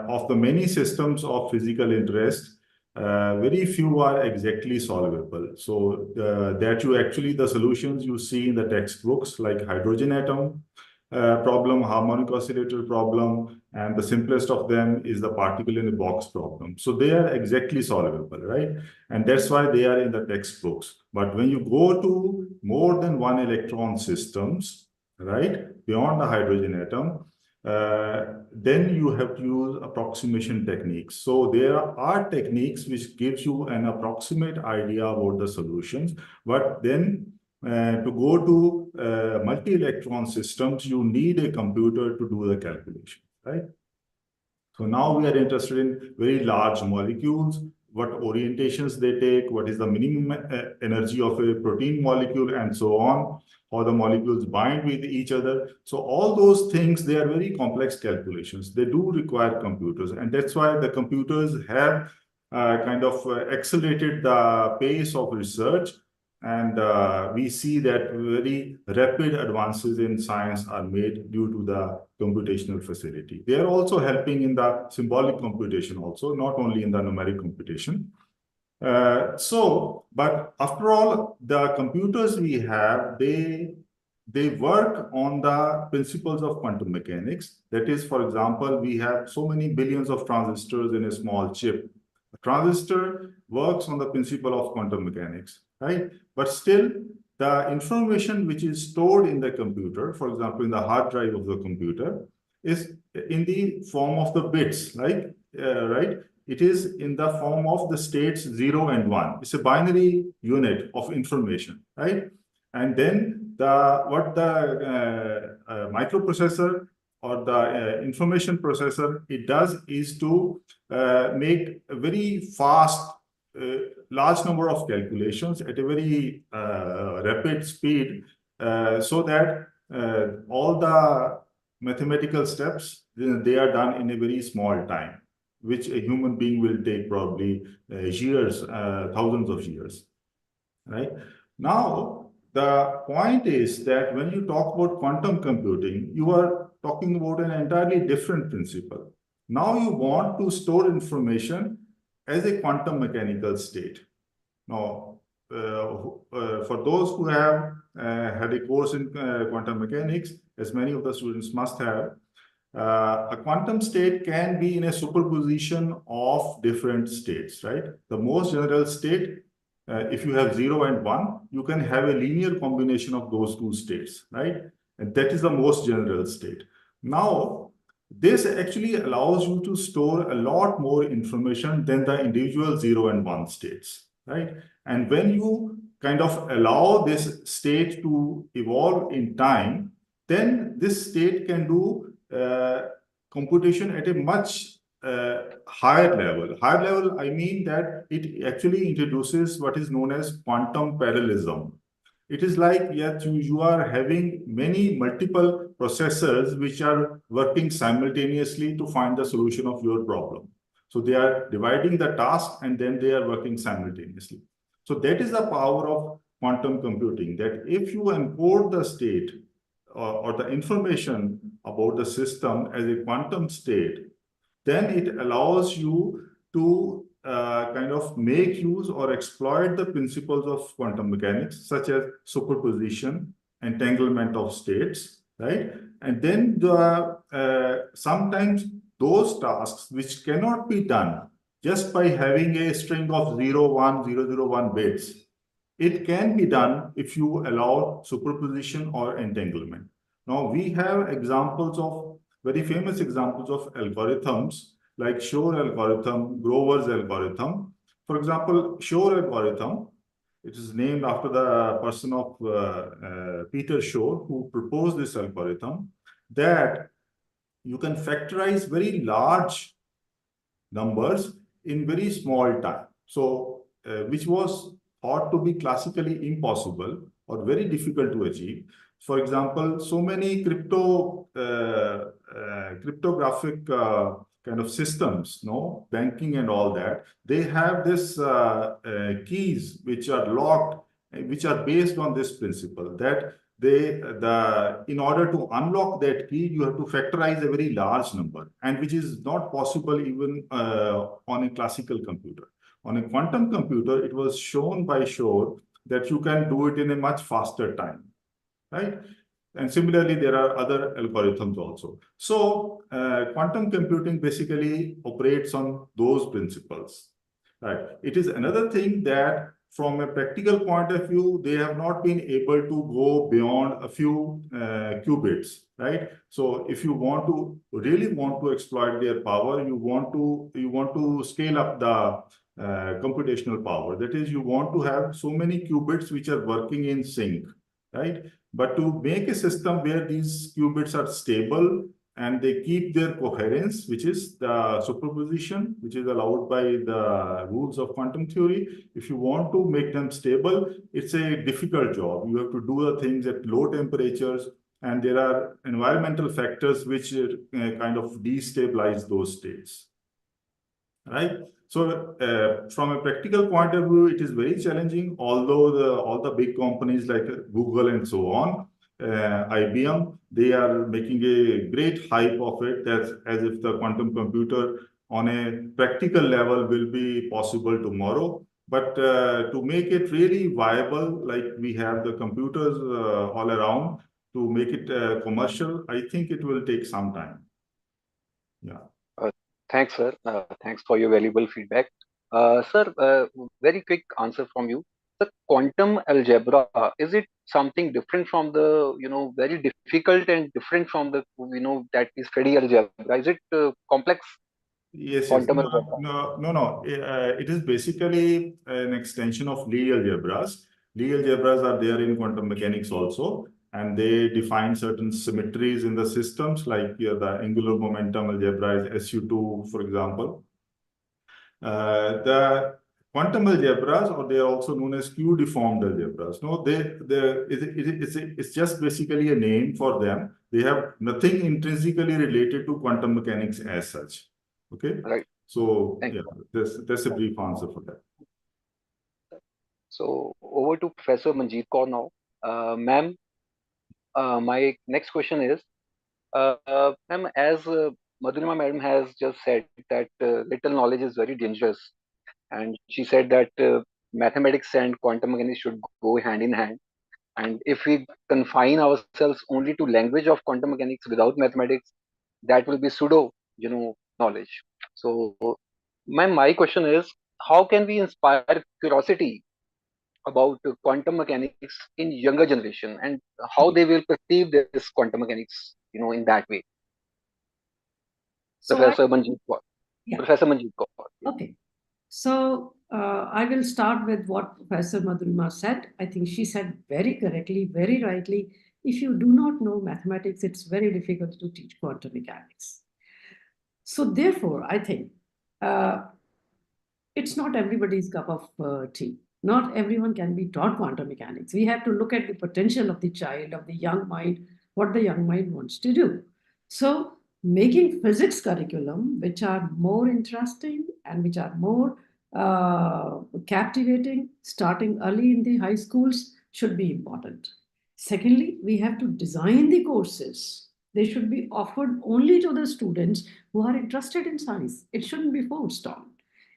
of the many systems of physical interest, very few are exactly solvable. So the solutions you see in the textbooks, like hydrogen atom problem, harmonic oscillator problem, and the simplest of them is the particle in a box problem. So they are exactly solvable, right? And that's why they are in the textbooks. But when you go to more than one electron systems, right, beyond the hydrogen atom, then you have to use approximation techniques. So there are techniques which gives you an approximate idea about the solutions, but then to go to multi-electron systems, you need a computer to do the calculation, right? So now we are interested in very large molecules, what orientations they take, what is the minimum energy of a protein molecule, and so on, how the molecules bind with each other. So all those things, they are very complex calculations. They do require computers, and that's why the computers have accelerated the pace of research. And we see that very rapid advances in science are made due to the computational facility. They are also helping in the symbolic computation also, not only in the numeric computation. But after all, the computers we have, they work on the principles of quantum mechanics. That is, for example, we have so many billions of transistors in a small chip. A transistor works on the principle of quantum mechanics, right? But still, the information which is stored in the computer, for example, in the hard drive of the computer, is in the form of the bits, right? it is in the form of the states 0 and 1. It's a binary unit of information, right? And then what the microprocessor or the information processor, it does is to make a very fast, large number of calculations at a very rapid speed, so that all the mathematical steps, they are done in a very small time, which a human being will take probably years, thousands of years, right? Now, the point is that when you talk about quantum computing, you are talking about an entirely different principle. Now you want to store information as a quantum mechanical state. Now, for those who have had a course in quantum mechanics, as many of the students must have, a quantum state can be in a superposition of different states, right? The most general state, if you have 0 and 1, you can have a linear combination of those two states, right? And that is the most general state. Now, this actually allows you to store a lot more information than the individual 0 and 1 states, right? And when you kind of allow this state to evolve in time, then this state can do computation at a much higher level. Higher level, I mean that it actually introduces what is known as quantum parallelism. It is like, yes, you are having many multiple processors which are working simultaneously to find the solution of your problem. So they are dividing the task and then they are working simultaneously. So that is the power of quantum computing, that if you encode the state or the information about the system as a quantum state, then it allows you to kind of make use or exploit the principles of quantum mechanics, such as superposition, entanglement of states, right? And then sometimes those tasks which cannot be done just by having a string of 0, 1, 0, 0, 1 bits, it can be done if you allow superposition or entanglement. Now, we have examples of very famous examples of algorithms like Shor algorithm, Grover's algorithm. For example, Shor algorithm, it is named after the person of Peter Shor, who proposed this algorithm, that you can factorize very large numbers in very small time. So, which was thought to be classically impossible or very difficult to achieve. For example, so many cryptographic kind of systems, no, banking and all that, they have this keys which are locked, which are based on this principle that in order to unlock that key, you have to factorize a very large number, and which is not possible even on a classical computer. On a quantum computer, it was shown by Shor that you can do it in a much faster time, right? And similarly, there are other algorithms also. So quantum computing basically operates on those principles, right? It is another thing that from a practical point of view, they have not been able to go beyond a few qubits, right? So if you really want to exploit their power, you want to scale up the computational power. That is, you want to have so many qubits which are working in sync, right? But to make a system where these qubits are stable and they keep their coherence, which is the superposition, which is allowed by the rules of quantum theory, if you want to make them stable, it's a difficult job. You have to do the things at low temperatures, and there are environmental factors which kind of destabilize those states, right? So from a practical point of view, it is very challenging, although all the big companies like Google and so on, IBM, they are making a great hype of it, as if the quantum computer on a practical level will be possible tomorrow. But to make it really viable, like we have the computers all around, to make it commercial, I think it will take some time. Yeah. Thanks, sir. Thanks for your valuable feedback. Sir, very quick answer from you. The quantum algebra, is it something different from the, very difficult and different from the, that we study algebra? Is it complex? Yes, yes. quantum No, algebra? no. It is basically an extension of Lie algebras. Lie algebras are there in quantum mechanics also, and they define certain symmetries in the systems, like the angular momentum algebra is SU2, for example. The quantum algebras, or they are also known as Q-deformed algebras. No, it's just basically a name for them. They have nothing intrinsically related to quantum mechanics as such. Okay. Right. So Thank yeah, you. that's a brief answer for that. So over to Professor Manjeet Kaur now. Ma'am, my next question is, ma'am, as Madhurima madam has just said that little knowledge is very dangerous, and she said that mathematics and quantum mechanics should go hand in hand. And if we confine ourselves only to language of quantum mechanics without mathematics, that will be pseudo, knowledge. So, ma'am, my question is, how can we inspire curiosity about quantum mechanics in younger generation, and how they will perceive this quantum mechanics, in that way? So I, Professor Manjeet Kaur. yeah, Professor Manjeet Kaur. okay. So I will start with what Professor Madhurima said. I think she said very correctly, very rightly. If you do not know mathematics, it's very difficult to teach quantum mechanics. So therefore, I think uh, it's not everybody's cup of tea. Not everyone can be taught quantum mechanics. We have to look at the potential of the child, of the young mind, what the young mind wants to do. So, making physics curriculum, which are more interesting and which are more captivating, starting early in the high schools, should be important. Secondly, we have to design the courses. They should be offered only to the students who are interested in science. It shouldn't be forced on.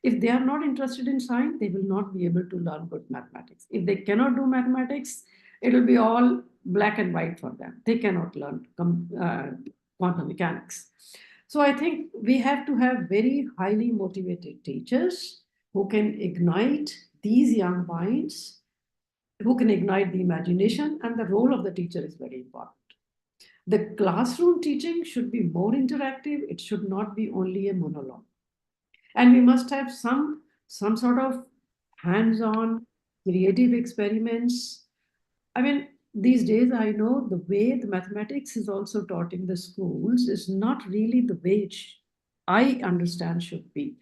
If they are not interested in science, they will not be able to learn good mathematics. If they cannot do mathematics, it will be all black and white for them. They cannot learn quantum mechanics. So I think we have to have very highly motivated teachers who can ignite these young minds, who can ignite the imagination, and the role of the teacher is very important. The classroom teaching should be more interactive. It should not be only a monologue. And we must have some sort of hands-on creative experiments. I mean, these days I know the way the mathematics is also taught in the schools is not really the way I understand should be.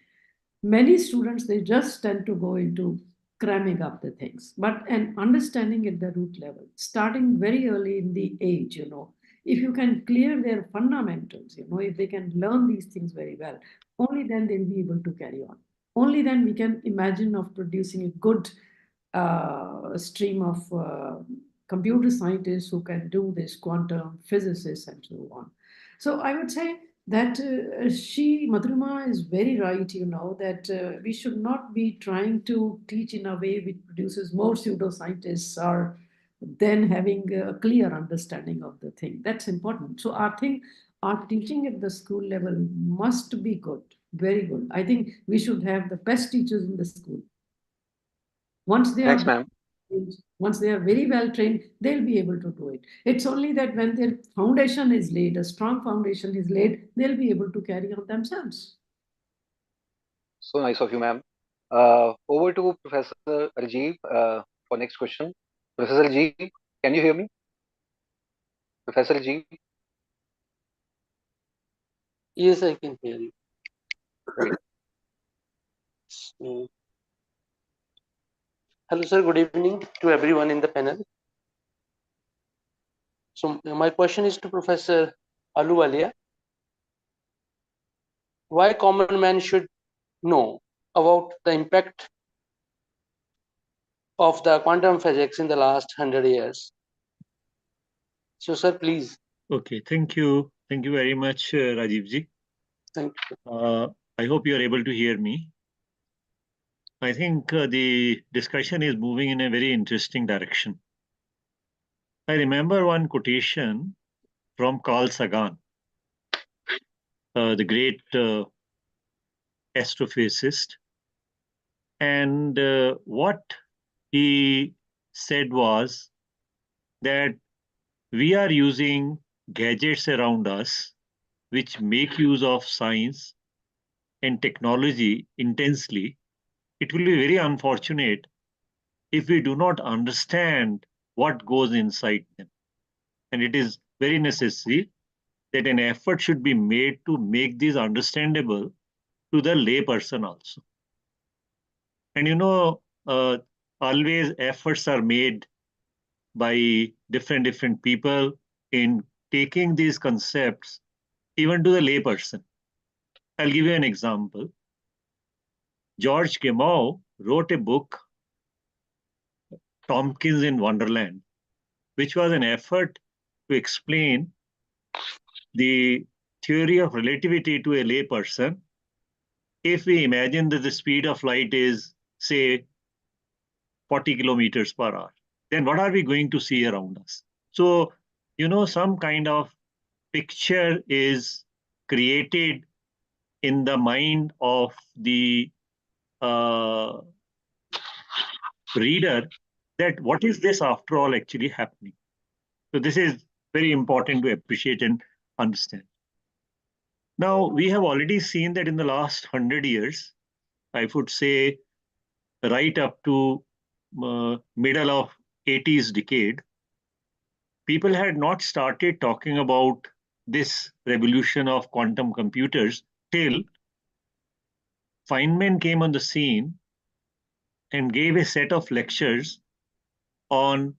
Many students, they just tend to go into cramming up the things, but an understanding at the root level, starting very early in the age, if you can clear their fundamentals, if they can learn these things very well, only then they'll be able to carry on. Only then we can imagine of producing a good stream of computer scientists who can do this, quantum physicists and so on. So I would say that Madhurima is very right, that we should not be trying to teach in a way which produces more pseudoscientists or then having a clear understanding of the thing. That's important. So our teaching at the school level must be good, very good. I think we should have the best teachers in the school. Once they Thanks, are ma'am. once they are very well trained, they'll be able to do it. It's only that when their foundation is laid, a strong foundation is laid, they'll be able to carry on themselves. So nice of you, ma'am. Over to Professor Rajiv for next question. Professor Rajiv, can you hear me? Professor Rajiv? Yes, I can hear you. Right. So, hello, sir. Good evening to everyone in the panel. So, my question is to Professor Ahluwalia. Why common man should know about the impact of the quantum physics in the last 100 years? So, sir, please. Okay, thank you. Thank you very much, Rajiv ji. Thank you. I hope you are able to hear me. I think the discussion is moving in a very interesting direction. I remember one quotation from Carl Sagan, the great astrophysicist. And what he said was that we are using gadgets around us which make use of science and technology intensely, it will be very unfortunate if we do not understand what goes inside them. And it is very necessary that an effort should be made to make these understandable to the lay person also. And always efforts are made by different people in taking these concepts even to the lay person. I'll give you an example. George Gamow wrote a book, Tompkins in Wonderland, which was an effort to explain the theory of relativity to a lay person. If we imagine that the speed of light is, say, 40 kilometers per hour, then what are we going to see around us? So, some kind of picture is created in the mind of the reader that what is this after all actually happening? So this is very important to appreciate and understand. Now, we have already seen that in the last 100 years, I would say right up to middle of 80s decade, people had not started talking about this revolution of quantum computers till Feynman came on the scene and gave a set of lectures on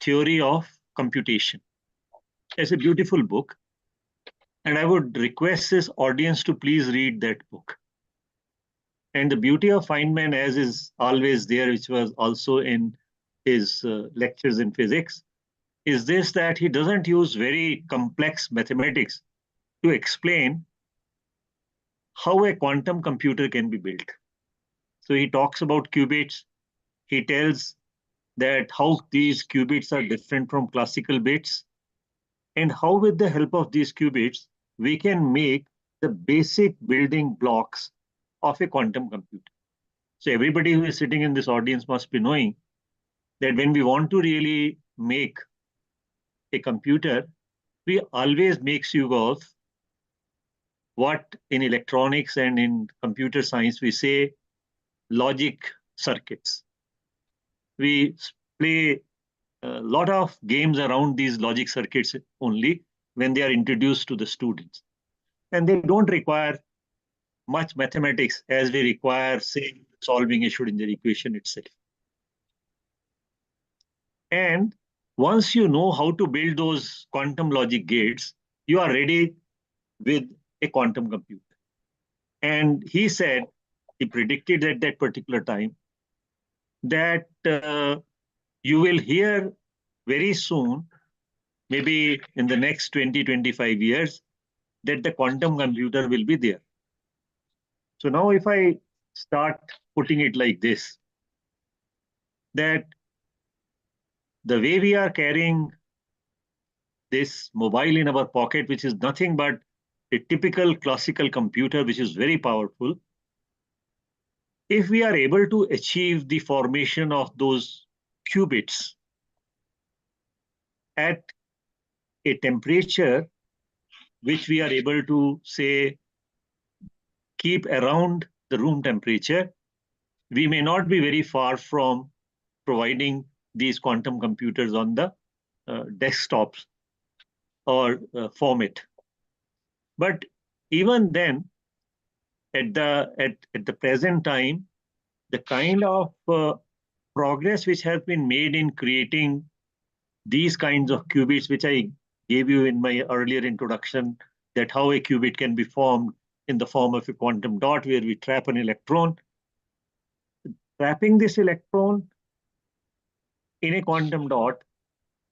theory of computation. It's a beautiful book, and I would request this audience to please read that book. And the beauty of Feynman, as is always there, which was also in his lectures in physics, is this, that he doesn't use very complex mathematics to explain how a quantum computer can be built. So he talks about qubits. He tells that how these qubits are different from classical bits, and how with the help of these qubits, we can make the basic building blocks of a quantum computer. So everybody who is sitting in this audience must be knowing that when we want to really make a computer, we always make use of what in electronics and in computer science we say logic circuits. We play a lot of games around these logic circuits only when they are introduced to the students. And they don't require much mathematics as we require, say, solving a Schrodinger equation itself. And once you know how to build those quantum logic gates, you are ready with a quantum computer. And he said, he predicted at that particular time that you will hear very soon, maybe in the next 20-25 years, that the quantum computer will be there. So now if I start putting it like this, that the way we are carrying this mobile in our pocket, which is nothing but a typical classical computer, which is very powerful, if we are able to achieve the formation of those qubits at a temperature which we are able to, say, keep around the room temperature, we may not be very far from providing these quantum computers on the desktops or format. But even then, at the present time, the kind of progress which has been made in creating these kinds of qubits, which I gave you in my earlier introduction, that how a qubit can be formed in the form of a quantum dot where we trap an electron. Trapping this electron in a quantum dot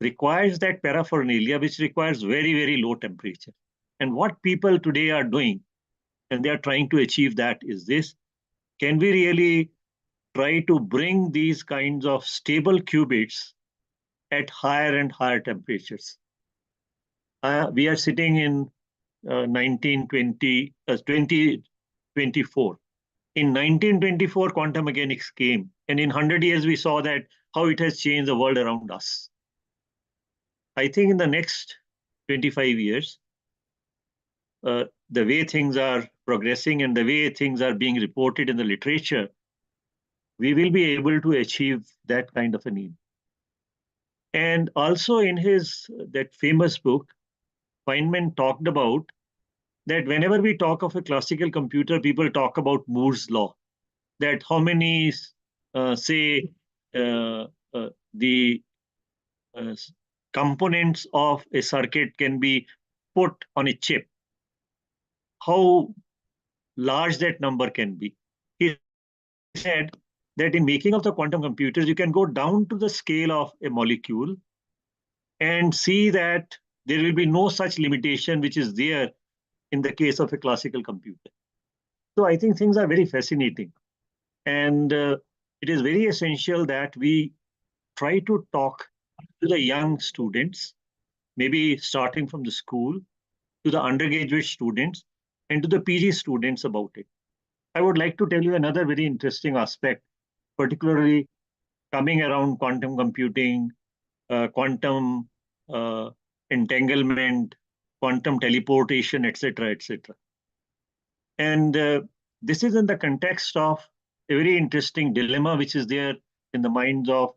requires that paraphernalia, which requires very, very low temperature. And what people today are doing, and they are trying to achieve that, is this: can we really try to bring these kinds of stable qubits at higher and higher temperatures? We are sitting in 2024. In 1924, quantum mechanics came, and in 100 years, we saw that how it has changed the world around us. I think in the next 25 years, the way things are progressing and the way things are being reported in the literature, we will be able to achieve that kind of a need. And also in his that famous book, Feynman talked about that whenever we talk of a classical computer, people talk about Moore's law, that how many, say, the components of a circuit can be put on a chip, how large that number can be. He said that in making of the quantum computers, you can go down to the scale of a molecule and see that there will be no such limitation which is there in the case of a classical computer. So I think things are very fascinating. And it is very essential that we try to talk to the young students, maybe starting from the school, to the undergraduate students, and to the PG students about it. I would like to tell you another very interesting aspect, particularly coming around quantum computing, quantum entanglement, quantum teleportation, etc., etc. And this is in the context of a very interesting dilemma which is there in the minds of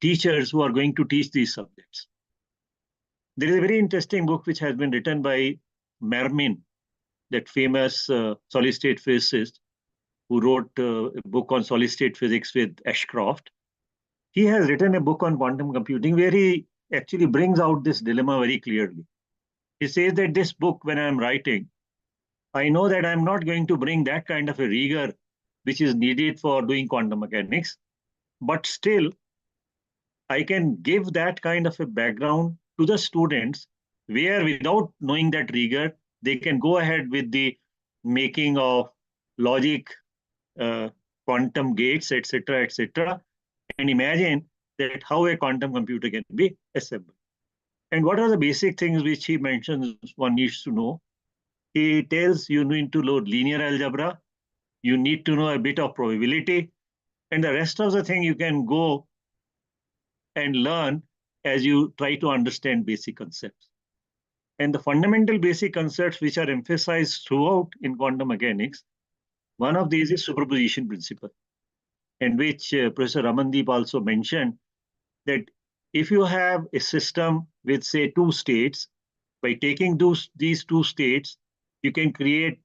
teachers who are going to teach these subjects. There is a very interesting book which has been written by Mermin, that famous solid-state physicist who wrote a book on solid-state physics with Ashcroft. He has written a book on quantum computing where he actually brings out this dilemma very clearly. He says that this book, when I'm writing, I know that I'm not going to bring that kind of a rigor which is needed for doing quantum mechanics, but still, I can give that kind of a background to the students where without knowing that rigor, they can go ahead with the making of logic, quantum gates, etc., etc., and imagine that how a quantum computer can be assembled. And what are the basic things which he mentions one needs to know? He tells you need to know linear algebra, you need to know a bit of probability, and the rest of the thing you can go and learn as you try to understand basic concepts. And the fundamental basic concepts which are emphasized throughout in quantum mechanics, one of these is superposition principle, in which Professor Ramandeep also mentioned that if you have a system with, say, two states, by taking these two states, you can create,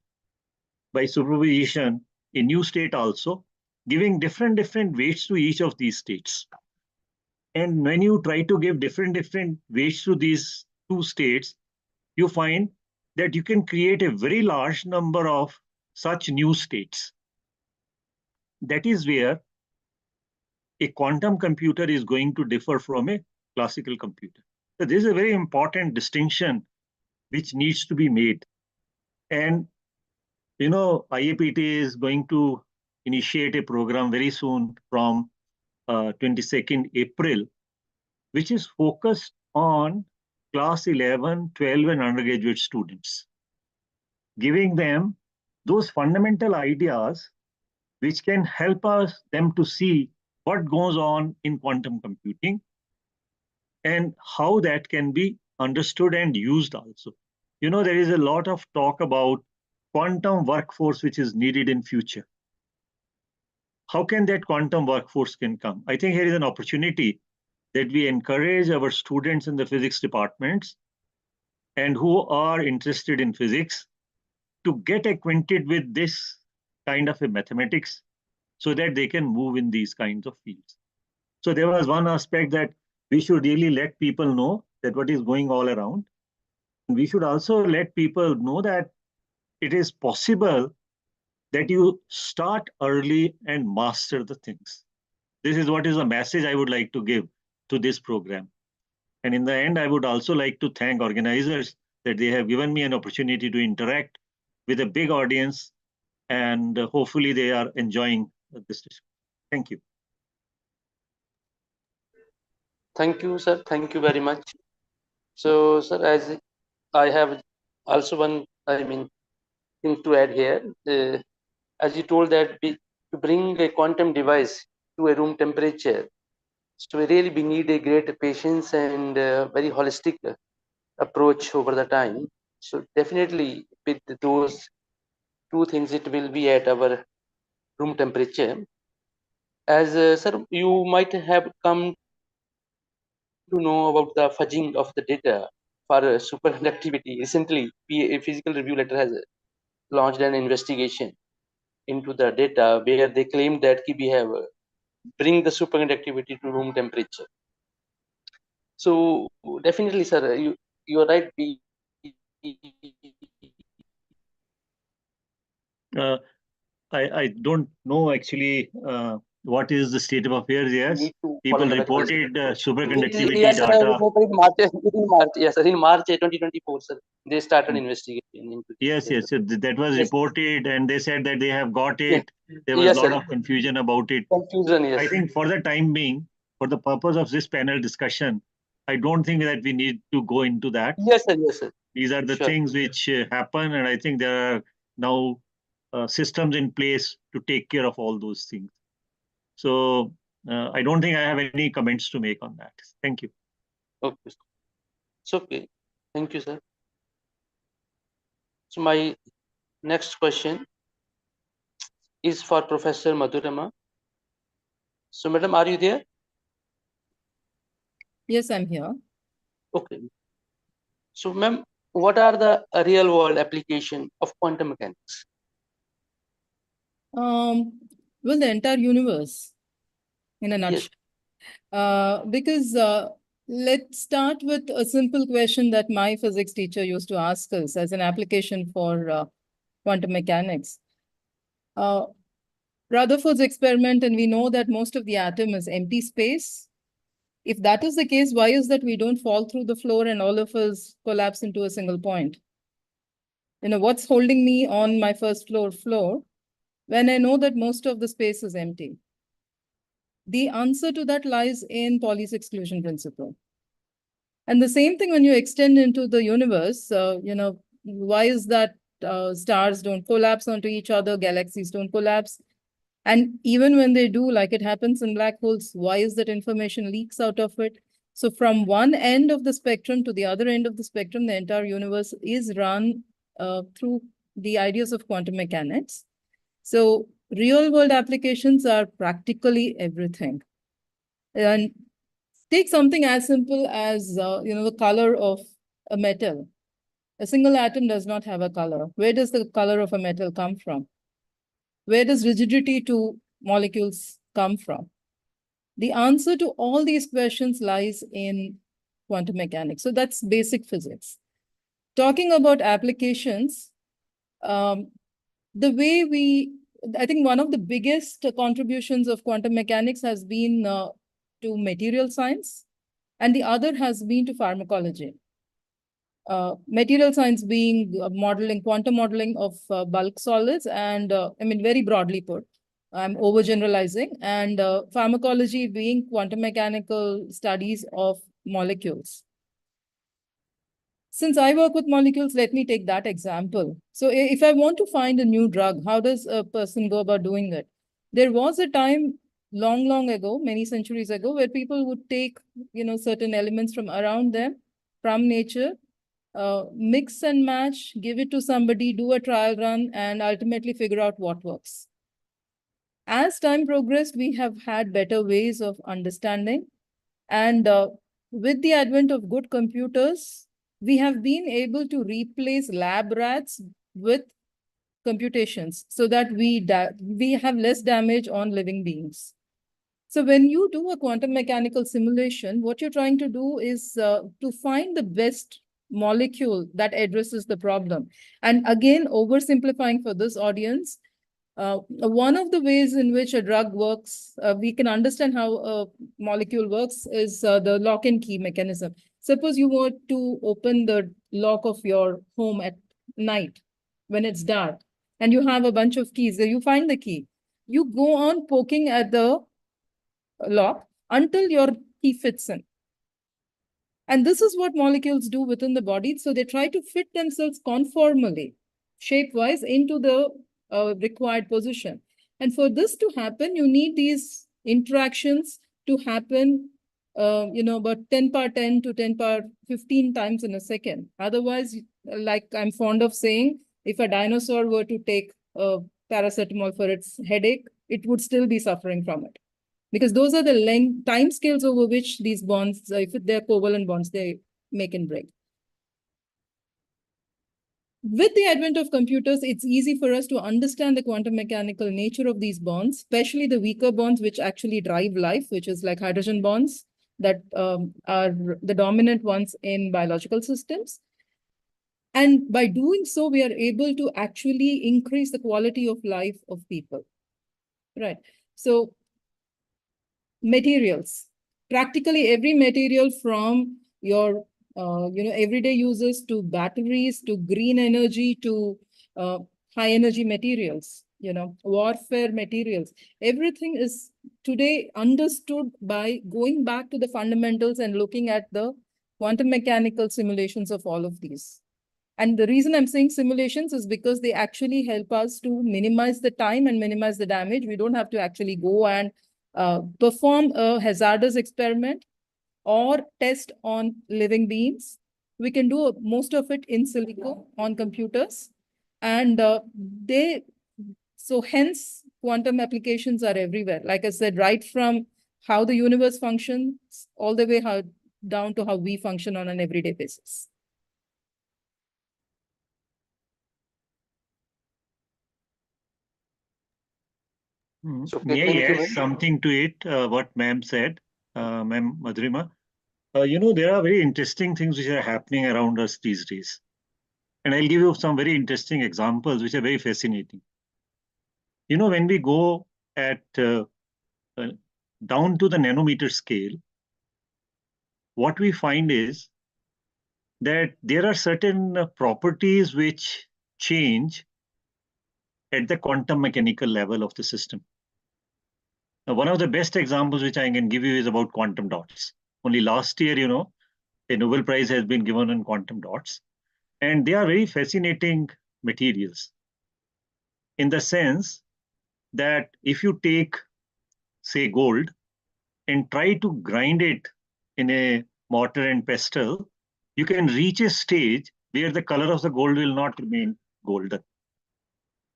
by superposition, a new state also, giving different weights to each of these states. And when you try to give different weights to these two states, you find that you can create a very large number of such new states. That is where a quantum computer is going to differ from a classical computer. So this is a very important distinction which needs to be made. And you know, IAPT is going to initiate a program very soon from 22nd April, which is focused on class 11, 12, and undergraduate students, giving them those fundamental ideas which can help them to see what goes on in quantum computing and how that can be understood and used also. You know, there is a lot of talk about quantum workforce which is needed in future. How can that quantum workforce can come? I think here is an opportunity that we encourage our students in the physics departments and who are interested in physics to get acquainted with this kind of a mathematics so that they can move in these kinds of fields. So there was one aspect that we should really let people know that what is going all around. We should also let people know that it is possible that you start early and master the things. This is what is the message I would like to give to this program. And in the end, I would also like to thank organizers that they have given me an opportunity to interact with a big audience, and hopefully they are enjoying this discussion. Thank you. Thank you, sir. Thank you very much. So, sir, as I have also one, thing to add here. As you told that to bring a quantum device to a room temperature, so really we need a great patience and very holistic approach over the time. So definitely with those two things, it will be at our room temperature. As sir, you might have come to know about the fudging of the data for superconductivity. Recently, a physical review letter has launched an investigation into the data where they claimed that we have bring the superconductivity to room temperature. So definitely, sir, you're right. I don't know actually what is the state of affairs. Yes, need to people follow the reported superconductivity yes, sir, data. in March, yes, sir, in March 2024, sir, they started investigation into this. Yes, yes, so that was Yes. reported, and they said that they have got Yes. it. There was Yes, a lot sir. of confusion about it. Confusion, yes. I think for the time being, for the purpose of this panel discussion, I don't think that we need to go into that. Yes, sir. Yes, sir. These are the Sure. things which happen, and I think there are now systems in place to take care of all those things. So I don't think I have any comments to make on that. Thank you. Okay. It's okay. Thank you, sir. So my next question is for Professor Madhurama. So, madam, are you there? Yes, I'm here. Okay. So, ma'am, what are the real world application of quantum mechanics? Well, the entire universe in a nutshell. Because let's start with a simple question that my physics teacher used to ask us as an application for quantum mechanics. Rutherford's experiment, and we know that most of the atom is empty space. If that is the case, why is that we don't fall through the floor and all of us collapse into a single point? You know, what's holding me on my first floor when I know that most of the space is empty? The answer to that lies in Pauli's exclusion principle. And the same thing when you extend into the universe, you know, why is that stars don't collapse onto each other, galaxies don't collapse? And even when they do, like it happens in black holes, why is that information leaks out of it? So from one end of the spectrum to the other end of the spectrum, the entire universe is run through the ideas of quantum mechanics. So real world applications are practically everything. And take something as simple as, you know, the color of a metal. A single atom does not have a color. Where does the color of a metal come from? Where does rigidity to molecules come from? The answer to all these questions lies in quantum mechanics. So that's basic physics. Talking about applications, the way I think one of the biggest contributions of quantum mechanics has been to material science, and the other has been to pharmacology. Material science being modeling, quantum modeling of bulk solids, and I mean, very broadly put, I'm overgeneralizing, and pharmacology being quantum mechanical studies of molecules. Since I work with molecules, let me take that example. So if I want to find a new drug, how does a person go about doing it? There was a time long, long ago, many centuries ago, where people would take, you know, certain elements from around them, from nature, mix and match, give it to somebody, do a trial run, and ultimately figure out what works. As time progressed, we have had better ways of understanding. And with the advent of good computers, we have been able to replace lab rats with computations so that we have less damage on living beings. So when you do a quantum mechanical simulation, what you're trying to do is to find the best molecule that addresses the problem. And again, oversimplifying for this audience, one of the ways in which a drug works, we can understand how a molecule works is the lock and key mechanism. Suppose you want to open the lock of your home at night when it's dark, and you have a bunch of keys. You find the key. You go on poking at the lock until your key fits in. And this is what molecules do within the body. So they try to fit themselves conformally, shape-wise, into the required position. And for this to happen, you need these interactions to happen, you know, about 10 power 10 to 10 power 15 times in a second. Otherwise, like I'm fond of saying, If a dinosaur were to take paracetamol for its headache, it would still be suffering from it. Because those are the time scales over which these bonds, if they're covalent bonds, they make and break. With the advent of computers, it's easy for us to understand the quantum mechanical nature of these bonds, especially the weaker bonds which actually drive life, which is like hydrogen bonds that are the dominant ones in biological systems. And by doing so, we are able to actually increase the quality of life of people. Right. So materials, practically every material from your everyday uses to batteries, to green energy, to high energy materials, warfare materials, everything is today understood by going back to the fundamentals and looking at the quantum mechanical simulations of all of these. And the reason I'm saying simulations is because they actually help us to minimize the time and minimize the damage. We don't have to actually go and perform a hazardous experiment or test on living beings. We can do most of it in silico on computers. And so hence quantum applications are everywhere. Like I said, right from how the universe functions all the way down to how we function on an everyday basis. So, May thank I you, add ma'am. something to it, what ma'am said, ma'am Madhurima? There are very interesting things which are happening around us these days. And I'll give you some very interesting examples which are very fascinating. When we go at down to the nanometer scale, what we find is that there are certain properties which change at the quantum mechanical level of the system. Now, one of the best examples which I can give you is about quantum dots. Only last year, a Nobel Prize has been given on quantum dots. And they are very fascinating materials in the sense that if you take, say, gold and try to grind it in a mortar and pestle, you can reach a stage where the color of the gold will not remain golden.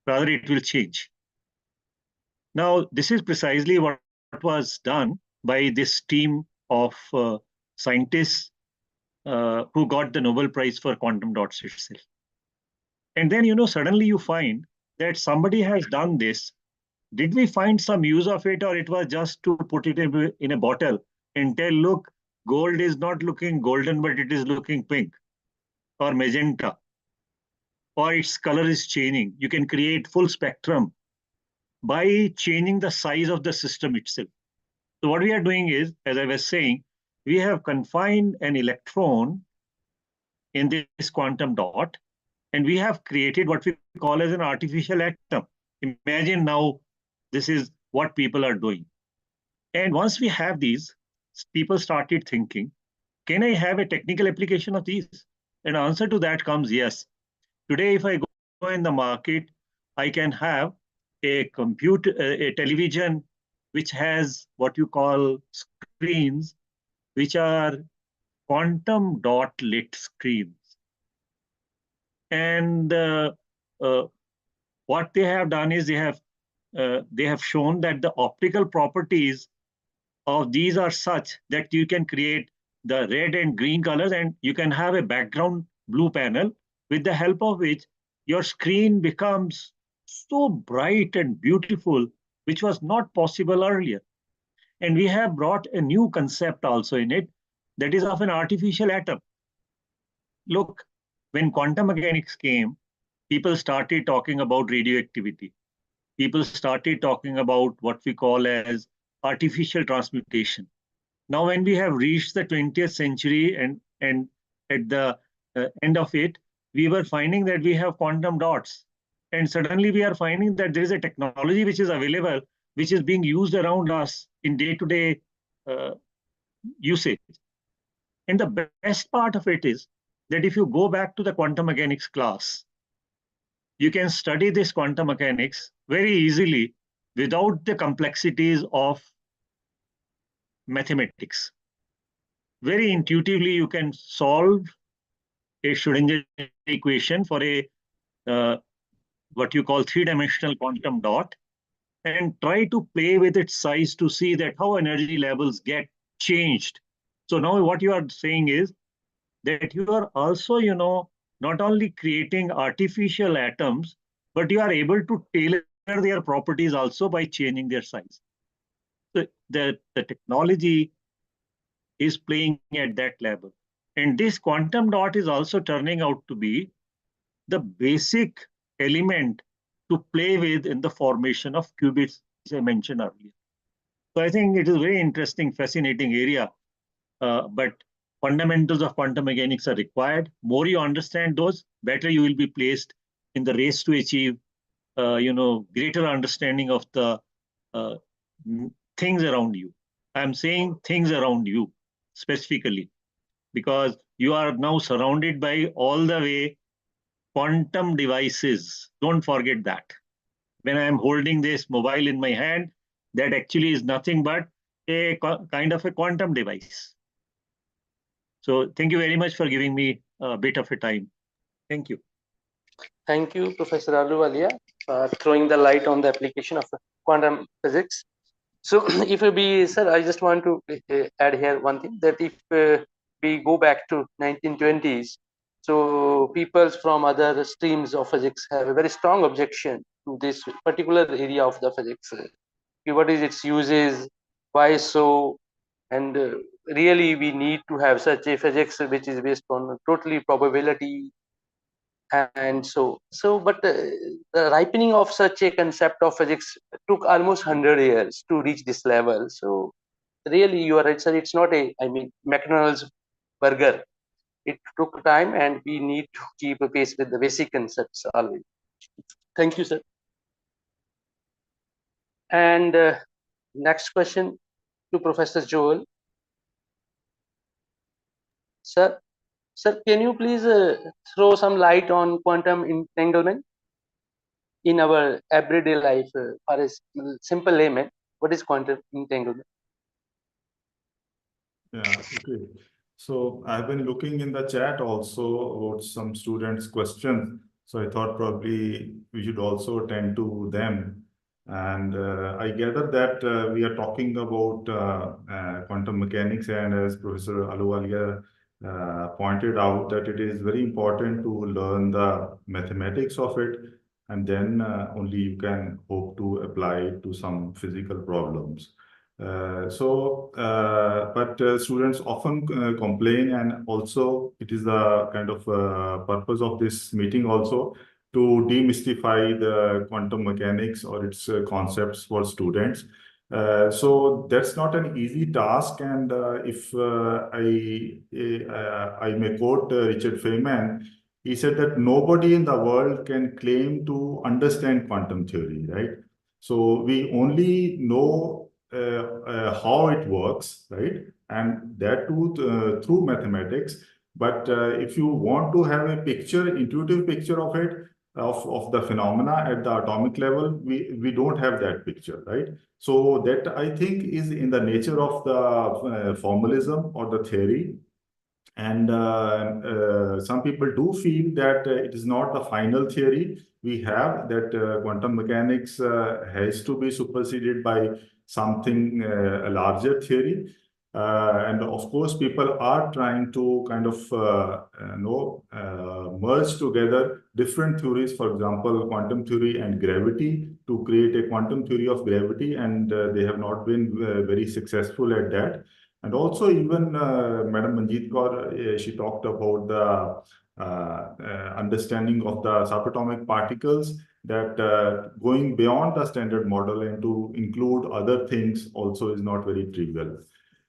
Rather, it will change. Now, this is precisely what was done by this team of scientists who got the Nobel Prize for quantum dots itself. And then, suddenly you find that somebody has done this. Did we find some use of it, or it was just to put it in a bottle and tell, look, gold is not looking golden, but it is looking pink or magenta, or its color is changing. You can create full spectrum by changing the size of the system itself. So what we are doing is, as I was saying, we have confined an electron in this quantum dot, and we have created what we call as an artificial atom. Imagine now, this is what people are doing. And once we have these, people started thinking, can I have a technical application of these? And answer to that comes yes. Today, if I go in the market, I can have a television which has what you call screens, which are quantum dot lit screens. And what they have done is they have shown that the optical properties of these are such that you can create the red and green colors, and you can have a background blue panel with the help of which your screen becomes so bright and beautiful, which was not possible earlier. And we have brought a new concept also in it, that is of an artificial atom. Look, when quantum mechanics came, people started talking about radioactivity. People started talking about what we call as artificial transmutation. Now, when we have reached the 20th century and at the end of it, we were finding that we have quantum dots. And suddenly we are finding that there is a technology which is available, which is being used around us in day-to-day usage. And the best part of it is that if you go back to the quantum mechanics class, you can study this quantum mechanics very easily without the complexities of mathematics. Very intuitively, you can solve a Schrödinger equation for a what you call three-dimensional quantum dot and try to play with its size to see that how energy levels get changed. So now what you are saying is that you are also, not only creating artificial atoms, but you are able to tailor their properties also by changing their size. The technology is playing at that level. And this quantum dot is also turning out to be the basic element to play with in the formation of qubits, as I mentioned earlier. So I think it is a very interesting, fascinating area. But fundamentals of quantum mechanics are required. More you understand those, better you will be placed in the race to achieve, greater understanding of the uh, things around you. I'm saying things around you specifically, because you are now surrounded by all the way quantum devices. Don't forget that. When I'm holding this mobile in my hand, that actually is nothing but a kind of a quantum device. So thank you very much for giving me a bit of a time. Thank you. Thank you, Professor Ahluwalia, for throwing the light on the application of quantum physics. So if sir, I just want to add here one thing, that if we go back to 1920s, so people from other streams of physics have a very strong objection to this particular area of the physics. What is its uses, why so, and really we need to have such a physics which is based on totally probability. And but the ripening of such a concept of physics took almost 100 years to reach this level. So really you are right, sir, it's not a, McDonald's burger. It took time, and we need to keep a pace with the basic concepts always. Thank you, sir. And next question to Professor Joel. Sir, can you please throw some light on quantum entanglement in our everyday life, for a simple layman? What is quantum entanglement? Yeah, okay. So I've been looking in the chat also about some students' questions. So I thought probably we should also attend to them. And I gather that we are talking about quantum mechanics, and as Professor Ahluwalia pointed out, that it is very important to learn the mathematics of it, and then only you can hope to apply it to some physical problems. But students often complain, and also it is the kind of purpose of this meeting also to demystify the quantum mechanics or its concepts for students. So that's not an easy task, and if I may quote Richard Feynman, he said that nobody in the world can claim to understand quantum theory, right? So we only know how it works, right? And that too through mathematics. But if you want to have a picture, intuitive picture of it, of the phenomena at the atomic level, we don't have that picture, right? So that, I think, is in the nature of the formalism or the theory. And some people do feel that it is not the final theory we have, that quantum mechanics has to be superseded by something, a larger theory. And of course, people are trying to kind of merge together different theories, for example, quantum theory and gravity, to create a quantum theory of gravity. And they have not been very successful at that. And also, even Madam Manjeet Kaur, she talked about the understanding of the subatomic particles, that going beyond the standard model and to include other things also is not very trivial.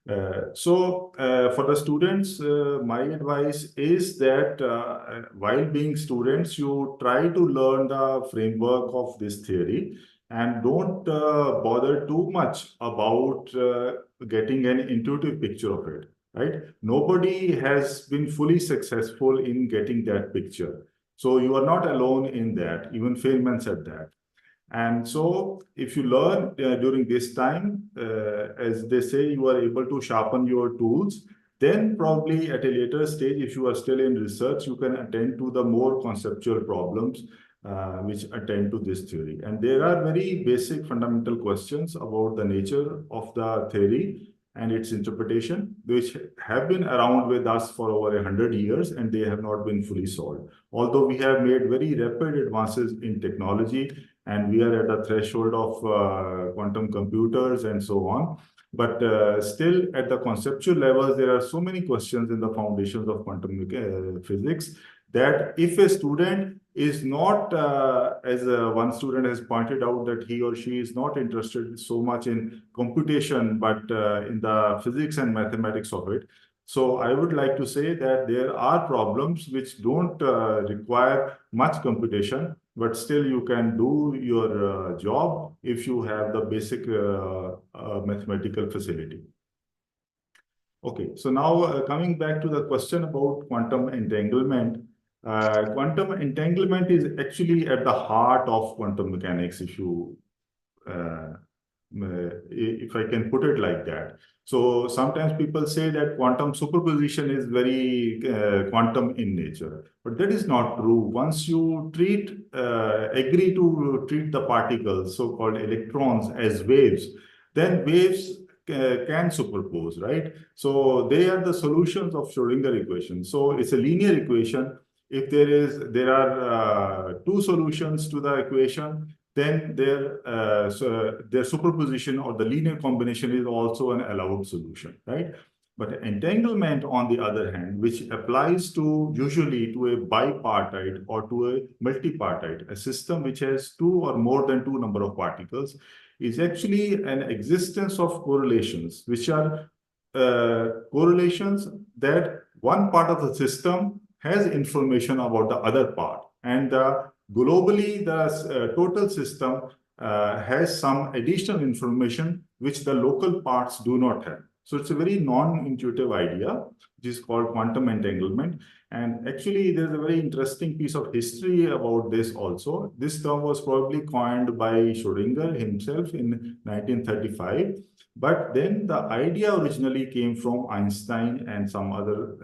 For the students, my advice is that while being students, you try to learn the framework of this theory, and don't bother too much about getting an intuitive picture of it, right? Nobody has been fully successful in getting that picture. So you are not alone in that. Even Feynman said that. And so if you learn during this time, as they say, you are able to sharpen your tools, Then probably at a later stage, if you are still in research, you can attend to the more conceptual problems which attend to this theory. And there are very basic fundamental questions about the nature of the theory and its interpretation, which have been around with us for over 100 years, and they have not been fully solved. Although we have made very rapid advances in technology, and we are at the threshold of quantum computers and so on, but still at the conceptual levels, there are so many questions in the foundations of quantum physics that if a student is not, as one student has pointed out, that he or she is not interested so much in computation, but in the physics and mathematics of it. So I would like to say that there are problems which don't require much computation, but still you can do your job if you have the basic mathematical facility. Okay, so now coming back to the question about quantum entanglement. Quantum entanglement is actually at the heart of quantum mechanics, if I can put it like that. So sometimes people say that quantum superposition is very quantum in nature, but that is not true. Once you agree to treat the particles, so-called electrons, as waves, then waves can superpose, right? So they are the solutions of Schrodinger equation. So it's a linear equation. If there are two solutions to the equation, then their superposition or the linear combination is also an allowed solution, right? But entanglement, on the other hand, which applies usually to a bipartite or to a multipartite, a system which has two or more than two number of particles, is actually an existence of correlations, which are correlations that one part of the system has information about the other part, and globally the total system has some additional information which the local parts do not have. So it's a very non-intuitive idea, which is called quantum entanglement. And actually, there's a very interesting piece of history about this also. This term was probably coined by Schrodinger himself in 1935. But then the idea originally came from Einstein and some other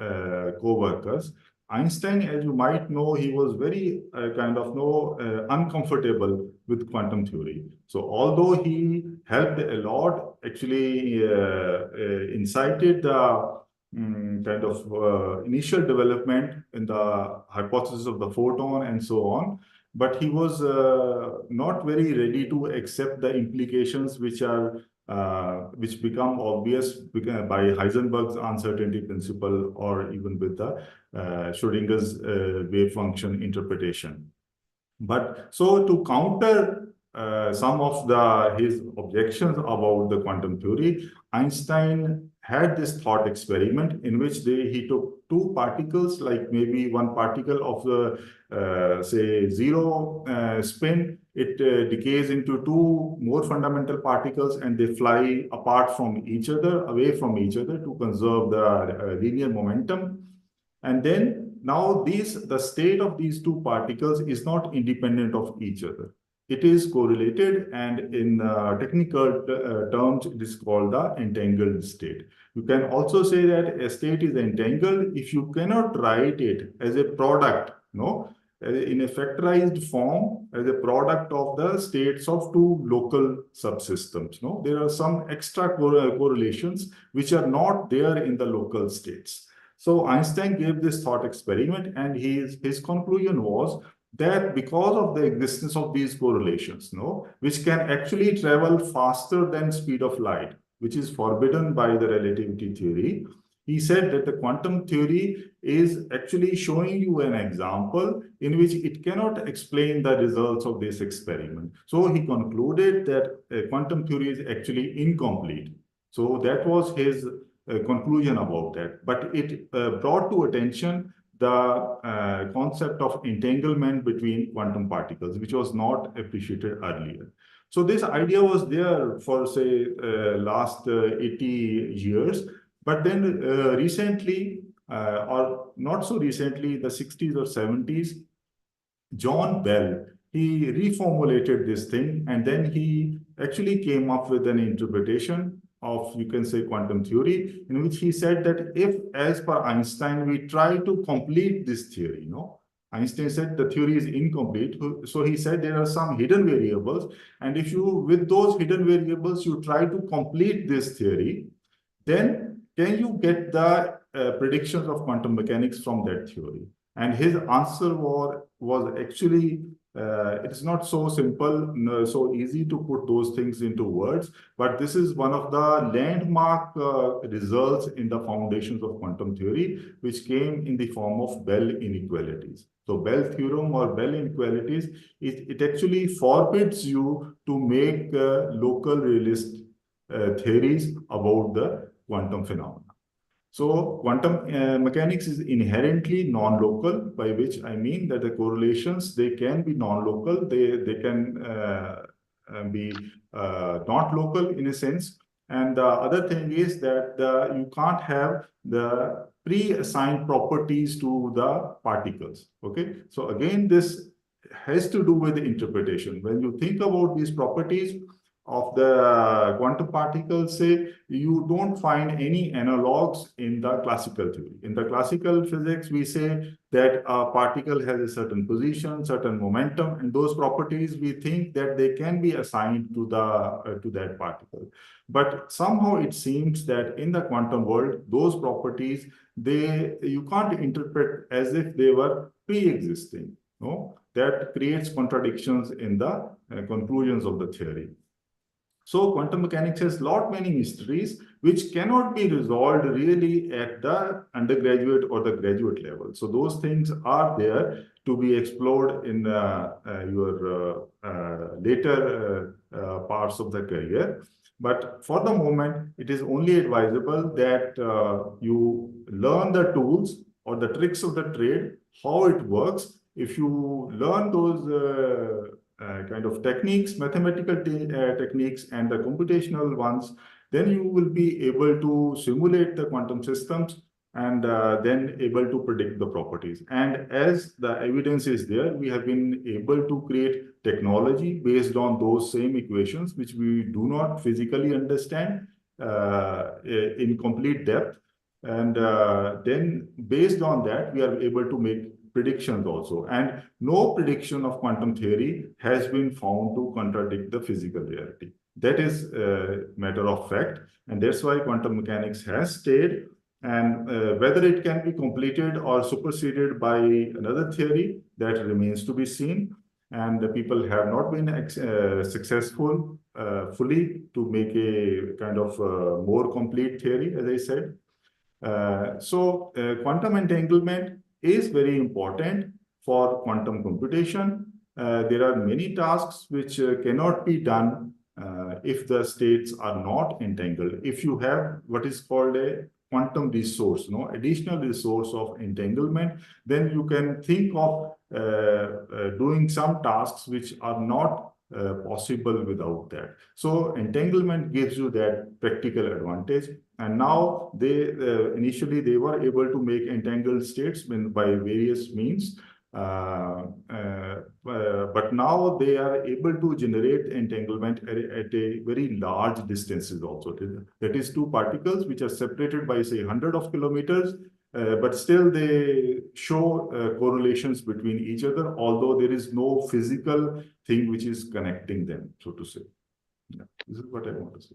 co-workers. Einstein, as you might know, he was very uncomfortable with quantum theory. So although he helped a lot, actually incited the initial development in the hypothesis of the photon and so on, but he was not very ready to accept the implications which become obvious by Heisenberg's uncertainty principle, or even with the Schrodinger's wave function interpretation. But so to counter some of his objections about the quantum theory, Einstein had this thought experiment in which he took two particles, like maybe one particle of the say zero spin. It decays into two more fundamental particles, and they fly apart from each other, away from each other, to conserve the linear momentum. And then now the state of these two particles is not independent of each other. It is correlated, and in technical terms, it is called the entangled state. You can also say that a state is entangled if you cannot write it as a product, in a factorized form, as a product of the states of two local subsystems. There are some extra correlations which are not there in the local states. So Einstein gave this thought experiment, and his conclusion was that because of the existence of these correlations, which can actually travel faster than speed of light, which is forbidden by the relativity theory, he said that the quantum theory is actually showing you an example in which it cannot explain the results of this experiment. So he concluded that quantum theory is actually incomplete. So that was his conclusion about that. But it brought to attention the concept of entanglement between quantum particles, which was not appreciated earlier. So this idea was there for, say, last 80 years. But then recently, or not so recently, the 60s or 70s, John Bell, he reformulated this thing, and then he actually came up with an interpretation of, you can say, quantum theory, in which he said that if, as per Einstein, we try to complete this theory, Einstein said the theory is incomplete. So he said there are some hidden variables. And if you, with those hidden variables, you try to complete this theory, then can you get the predictions of quantum mechanics from that theory? And his answer was actually, it's not so simple, so easy to put those things into words, but this is one of the landmark results in the foundations of quantum theory, which came in the form of Bell inequalities. So Bell theorem or Bell inequalities, it actually forbids you to make local realist theories about the quantum phenomena. So quantum mechanics is inherently non-local, by which I mean that the correlations, they can be non-local, they can be not local in a sense. And the other thing is that you can't have the pre-assigned properties to the particles. Okay, so again, this has to do with the interpretation. When you think about these properties of the quantum particles, say, you don't find any analogs in the classical theory. In the classical physics, we say that a particle has a certain position, certain momentum, and those properties, we think that they can be assigned to that particle. But somehow it seems that in the quantum world, those properties, you can't interpret as if they were pre-existing. No, that creates contradictions in the conclusions of the theory. So quantum mechanics has many mysteries which cannot be resolved really at the undergraduate or the graduate level. So those things are there to be explored in your later parts of the career. But for the moment, it is only advisable that you learn the tools or the tricks of the trade, how it works. If you learn those kind of techniques, mathematical techniques, and the computational ones, then you will be able to simulate the quantum systems and then able to predict the properties. And as the evidence is there, we have been able to create technology based on those same equations, which we do not physically understand in complete depth. And then based on that, we are able to make predictions also. And no prediction of quantum theory has been found to contradict the physical reality. That is a matter of fact. And that's why quantum mechanics has stayed. And whether it can be completed or superseded by another theory, that remains to be seen. And the people have not been successful fully to make a kind of more complete theory, as I said. Quantum entanglement is very important for quantum computation. There are many tasks which cannot be done if the states are not entangled. If you have what is called a quantum resource, additional resource of entanglement, then you can think of doing some tasks which are not possible without that. So entanglement gives you that practical advantage. And now initially they were able to make entangled states by various means. But now they are able to generate entanglement at a very large distances also. That is, two particles which are separated by, say, 100 of kilometers, but still they show correlations between each other, although there is no physical thing which is connecting them, so to say. Yeah, this is what I want to say.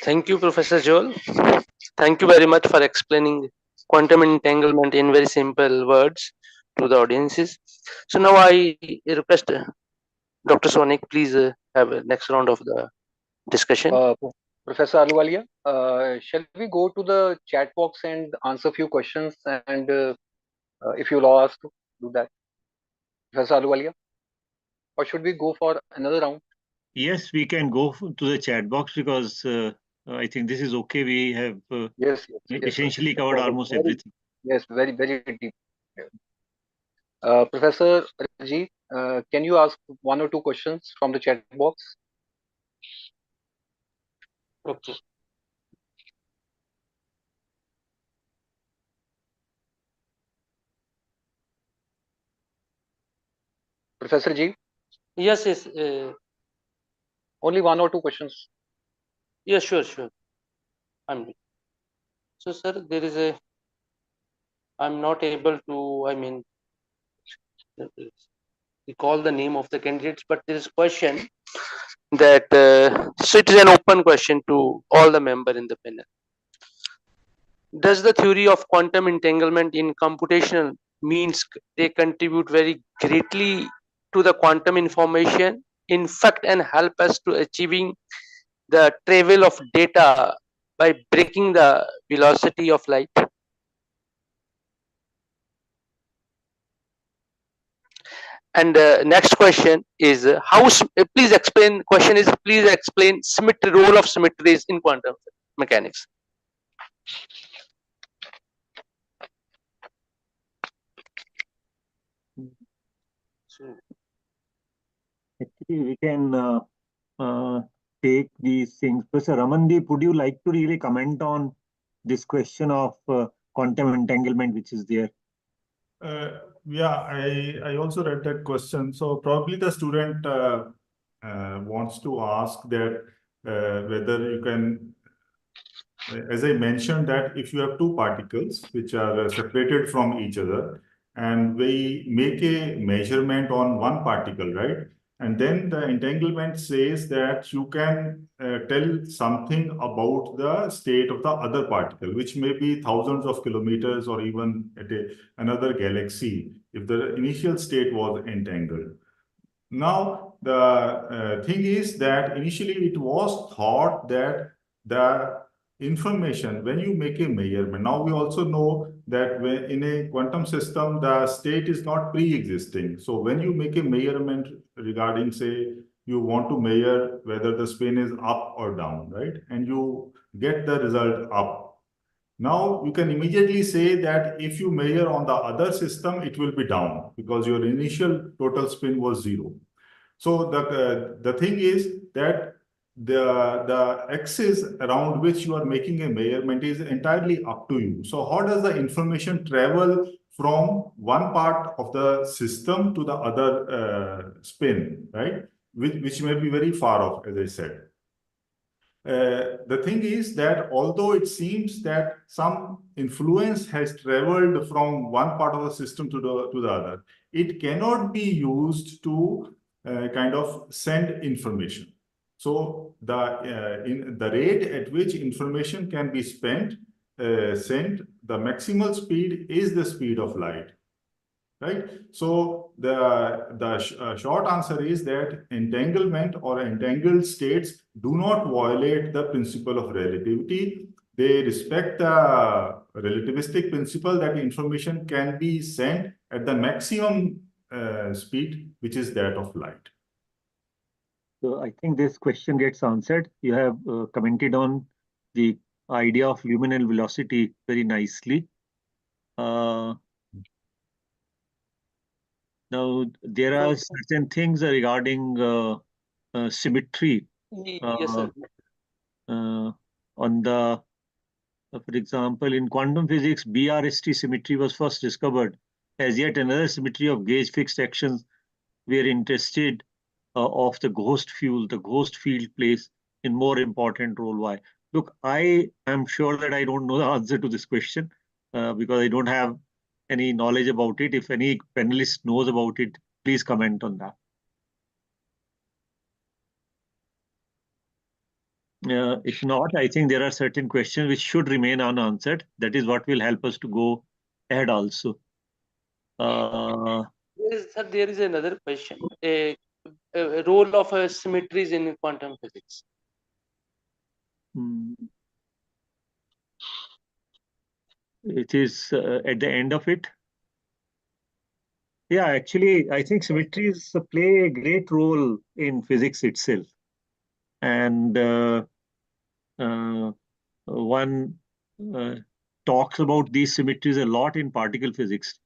Thank you, Professor Joel. Thank you very much for explaining quantum entanglement in very simple words to the audiences. So now I request Dr. Sonik, please have a next round of the discussion. Professor Ahluwalia, shall we go to the chat box and answer a few questions, and if you allow us to do that, Professor Ahluwalia? Or should we go for another round? Yes, we can go to the chat box because I think this is okay. We have yes, essentially covered almost everything. Yes, very deep. Professor Rajit, can you ask one or two questions from the chat box? Okay. Professor G, Yes, yes. only 1 or 2 questions. Yeah, sure, sure. So, sir, there is a. I'm not able to. I mean, recall the name of the candidates, but there is a question that. So it is an open question to all the member in the panel. Does the theory of quantum entanglement in computational means they contribute very greatly to the quantum information, in fact, and help us to achieving the travel of data by breaking the velocity of light? And next question is please explain. Question is please explain symmetry, role of symmetries in quantum mechanics. So, actually, we can take these things. Professor Ramandeep, would you like to really comment on this question of quantum entanglement, which is there? Yeah, I also read that question. So probably the student wants to ask that whether you can, as I mentioned, that if you have two particles which are separated from each other, and we make a measurement on one particle, right? And then the entanglement says that you can tell something about the state of the other particle, which may be thousands of kilometers or even at another galaxy, if the initial state was entangled. Now, the thing is that initially it was thought that the information, when you make a measurement, now we also know that when in a quantum system, the state is not pre-existing. So when you make a measurement regarding, say, you want to measure whether the spin is up or down, right? And you get the result up. Now you can immediately say that if you measure on the other system, it will be down because your initial total spin was 0. So the thing is that the axis around which you are making a measurement is entirely up to you. So how does the information travel from one part of the system to the other spin, right? Which may be very far off, as I said. The thing is that although it seems that some influence has traveled from one part of the system to the other, it cannot be used to kind of send information. So in the rate at which information can be sent, the maximal speed is the speed of light. Right. So the short answer is that entanglement or entangled states do not violate the principle of relativity. They respect the relativistic principle that information can be sent at the maximum speed, which is that of light. So I think this question gets answered. You have commented on the idea of luminal velocity very nicely. Now, there are certain things regarding symmetry. yes, sir. On the, for example, in quantum physics, BRST symmetry was first discovered as yet another symmetry of gauge fixed actions. We are interested of the ghost fuel. The ghost field plays in more important role. Why? Look, I am sure that I don't know the answer to this question because I don't have any knowledge about it. If any panelist knows about it, please comment on that. If not, I think there are certain questions which should remain unanswered. That is what will help us to go ahead also. There is another question. A role of symmetries in quantum physics. It is at the end of it. Yeah, actually, I think symmetries play a great role in physics itself. And one talks about these symmetries a lot in particle physics.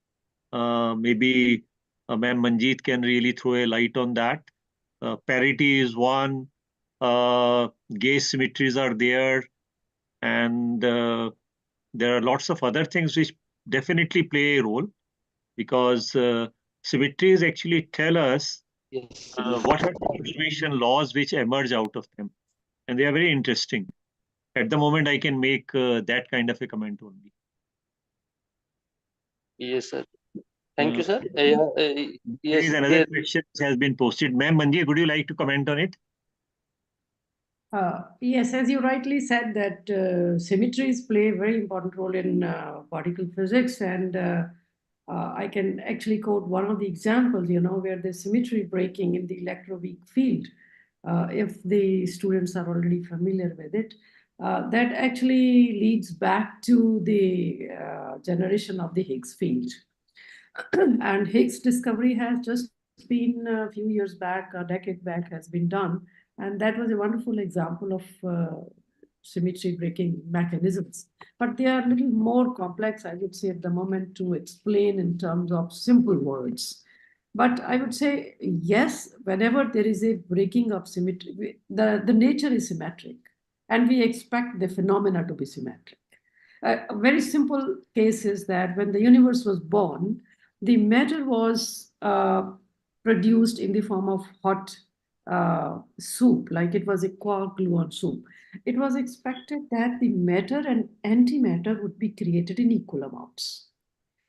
Maybe Ma'am Manjeet can really throw a light on that. Parity is one. Gauge symmetries are there. And there are lots of other things which definitely play a role because symmetries actually tell us Yes. what are the observation laws which emerge out of them. And they are very interesting. At the moment, I can make that kind of a comment only. Yes, sir. Thank you, sir. There Yes, is another question which has been posted. Ma'am, Manji, would you like to comment on it? Yes, as you rightly said, that symmetries play a very important role in particle physics, and I can actually quote one of the examples, where there's symmetry breaking in the electroweak field. If the students are already familiar with it, that actually leads back to the generation of the Higgs field. And Higgs discovery has just been a few years back, a decade back, has been done. And that was a wonderful example of symmetry breaking mechanisms. But they are a little more complex, I would say, at the moment to explain in terms of simple words. But I would say, yes, whenever there is a breaking of symmetry, the nature is symmetric, and we expect the phenomena to be symmetric. A very simple case is that when the universe was born, the matter was produced in the form of hot soup, like it was a quark gluon soup. It was expected that the matter and antimatter would be created in equal amounts.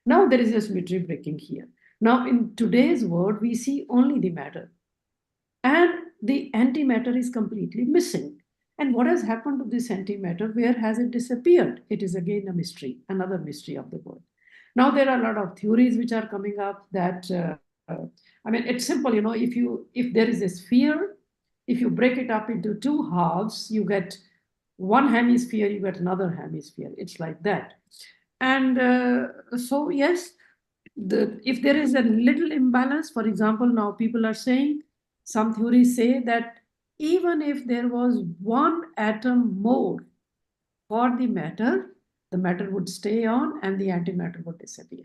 Now there is a symmetry breaking here. Now in today's world, we see only the matter, and the antimatter is completely missing. And what has happened to this antimatter? Where has it disappeared? It is again a mystery, another mystery of the world. Now there are a lot of theories which are coming up that, I mean, it's simple, if there is a sphere, if you break it up into two halves, you get one hemisphere, you get another hemisphere. It's like that. And so, yes, if there is a little imbalance, for example, now people are saying, some theories say that even if there was one atom more for the matter would stay on and the antimatter would disappear.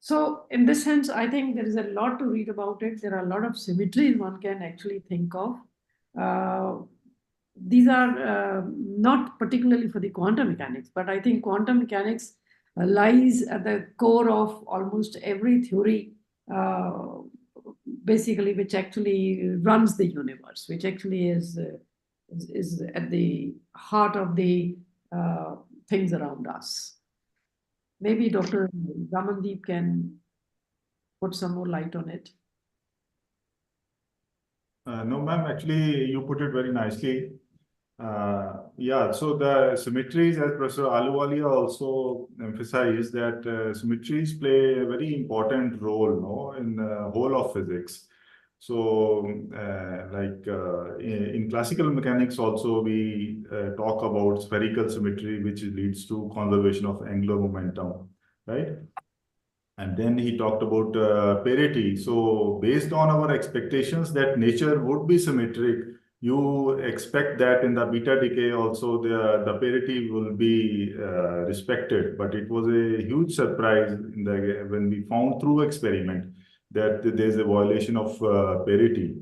So in this sense, I think there is a lot to read about it. There are a lot of symmetries one can actually think of. These are not particularly for the quantum mechanics, but I think quantum mechanics lies at the core of almost every theory, basically, which actually runs the universe, which actually is at the heart of the things around us. Maybe Dr. Ramandeep can put some more light on it. No, ma'am, actually, you put it very nicely. Yeah, so the symmetries, as Professor Ahluwalia also emphasized, that symmetries play a very important role, in the whole of physics. So, in classical mechanics also, we talk about spherical symmetry, which leads to conservation of angular momentum, right? And then he talked about parity. So based on our expectations that nature would be symmetric, you expect that in the beta decay also the parity will be respected. But it was a huge surprise when we found through experiment that there's a violation of parity.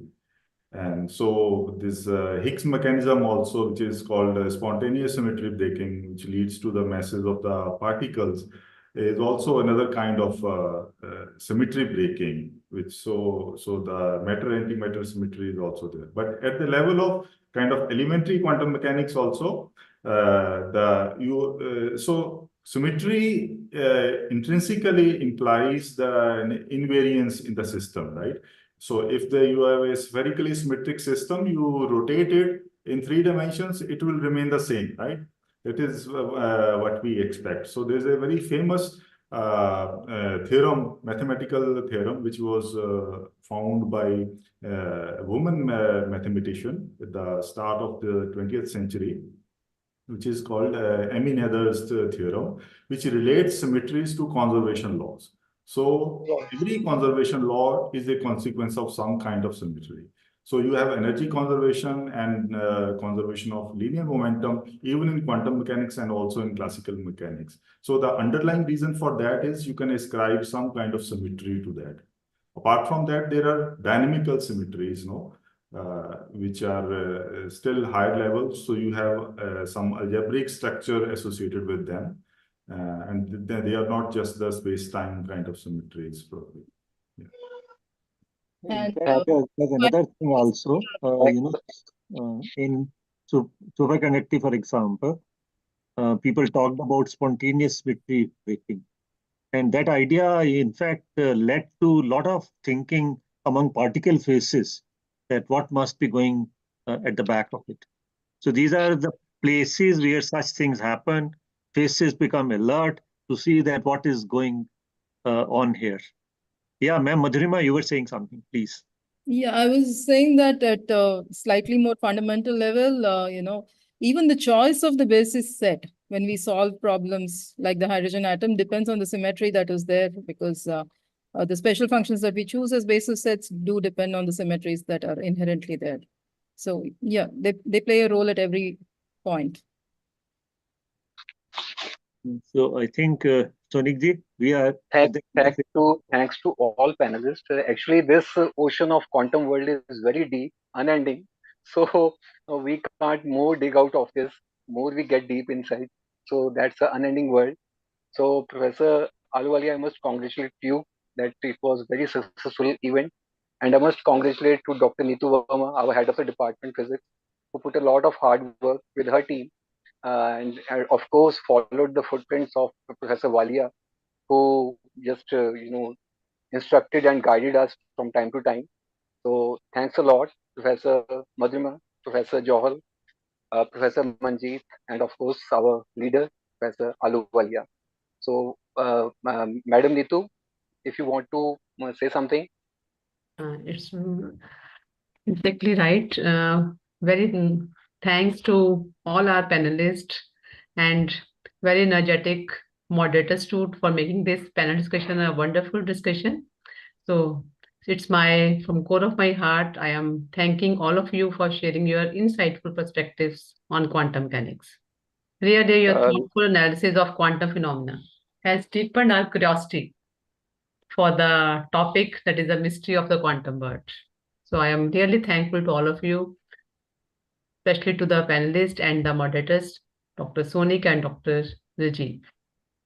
And so this Higgs mechanism also, which is called spontaneous symmetry breaking, which leads to the masses of the particles, is also another kind of symmetry breaking, which so the matter-antimatter symmetry is also there. But at the level of kind of elementary quantum mechanics also, so symmetry intrinsically implies the invariance in the system, right? So if you have a spherically symmetric system, you rotate it in 3 dimensions, it will remain the same, right? That is what we expect. So there's a very famous theorem, mathematical theorem, which was found by a woman mathematician at the start of the 20th century, which is called Emmy Noether's theorem, which relates symmetries to conservation laws. So every conservation law is a consequence of some kind of symmetry. So you have energy conservation and conservation of linear momentum, even in quantum mechanics and also in classical mechanics. So the underlying reason for that is you can ascribe some kind of symmetry to that. Apart from that, there are dynamical symmetries, which are still higher levels. So you have some algebraic structure associated with them. And they are not just the space-time kind of symmetries, probably. Yeah. And There's another thing also, in superconductivity, for example, people talked about spontaneous symmetry breaking. And that idea, in fact, led to a lot of thinking among particle phases that what must be going at the back of it. So these are the places where such things happen. Phases become alert to see that what is going on here. Yeah, ma'am, Madhurima, you were saying something, please. yeah, I was saying that at a slightly more fundamental level, even the choice of the basis set when we solve problems like the hydrogen atom depends on the symmetry that is there, because the special functions that we choose as basis sets do depend on the symmetries that are inherently there. So yeah, they play a role at every point. So I think, Sonikji, we are at the end of it. Thanks to all panelists. Actually, this ocean of quantum world is very deep, unending. So we can't more dig out of this. More we get deep inside. So that's an unending world. So Professor Aluwalia, I must congratulate you that it was very successful event, and I must congratulate to Dr. Neetu Verma, our head of the department physics, who put a lot of hard work with her team, and of course followed the footprints of Professor Walia, who just instructed and guided us from time to time. So thanks a lot, Professor Madhurima, Professor Johal, Professor Manjeet, and of course our leader, Professor Aluwalia. So, Madam Neetu, if you want to say something. It's exactly right. Very thanks to all our panelists and very energetic moderators too for making this panel discussion a wonderful discussion. So it's from core of my heart, I am thanking all of you for sharing your insightful perspectives on quantum mechanics. Really, your thoughtful analysis of quantum phenomena has deepened our curiosity for the topic that is the mystery of the quantum world. So I am really thankful to all of you, especially to the panelists and the moderators, Dr. Sonik and Dr. Rajiv.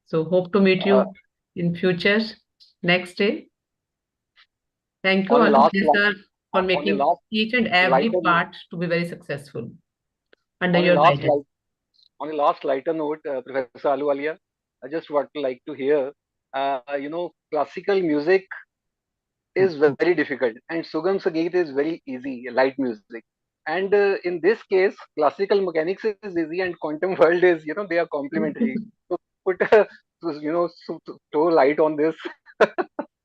So hope to meet you in future next day. Thank you, Professor, for making each and every part to be very successful under your guidance. On a last lighter note, Professor Aluwalia, I just would like to hear, classical music is very difficult, and Sugam Sangeet is very easy, light music. And in this case, classical mechanics is easy, and quantum world is, they are complementary. So put, throw light on this.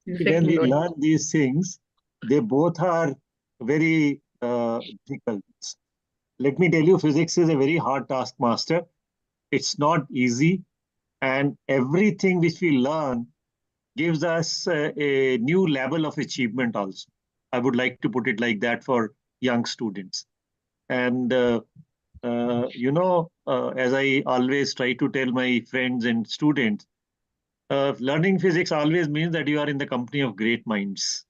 When we learn these things, they both are very difficult. Let me tell you, physics is a very hard taskmaster. It's not easy, and everything which we learn gives us a new level of achievement also. I would like to put it like that for young students. And, as I always try to tell my friends and students, learning physics always means that you are in the company of great minds.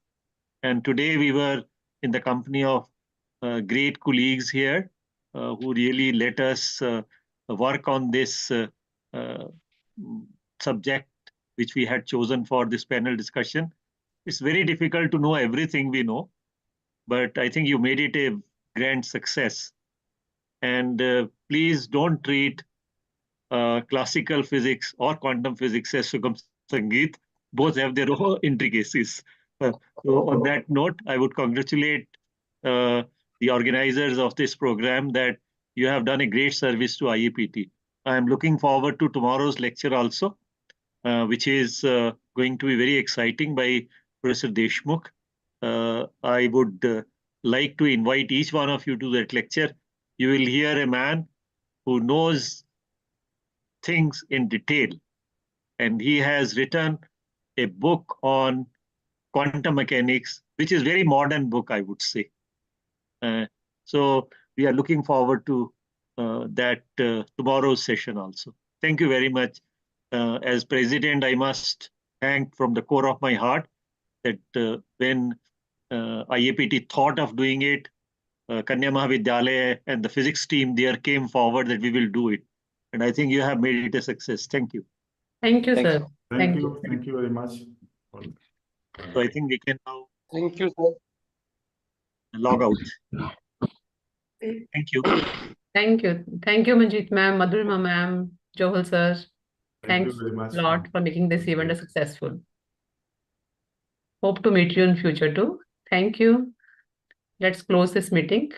And today we were in the company of great colleagues here who really let us work on this subject which we had chosen for this panel discussion. It's very difficult to know everything we know, but I think you made it a grand success. And please don't treat classical physics or quantum physics as Sugam Sangeet. Both have their own intricacies. So on that note, I would congratulate the organizers of this program that you have done a great service to IEPT. I am looking forward to tomorrow's lecture also, which is going to be very exciting by Professor Deshmukh. I would like to invite each one of you to that lecture. You will hear a man who knows things in detail, and he has written a book on quantum mechanics, which is very modern book, I would say. So we are looking forward to that tomorrow's session also. Thank you very much. As president, I must thank from the core of my heart that when IAPT thought of doing it, Kanya Mahavidyalaya and the physics team there came forward that we will do it. And I think you have made it a success. Thank you. Thank you, Thanks. sir. Thank you. Thank you very much. So I think we can now Thank you, sir. log out. Thank you. Thank you. Thank you, Manjeet ma'am, Madhurima ma'am, Johal sir. Thank you Thanks very much. a lot for making this event a successful. Hope to meet you in future too. Thank you. Let's close this meeting.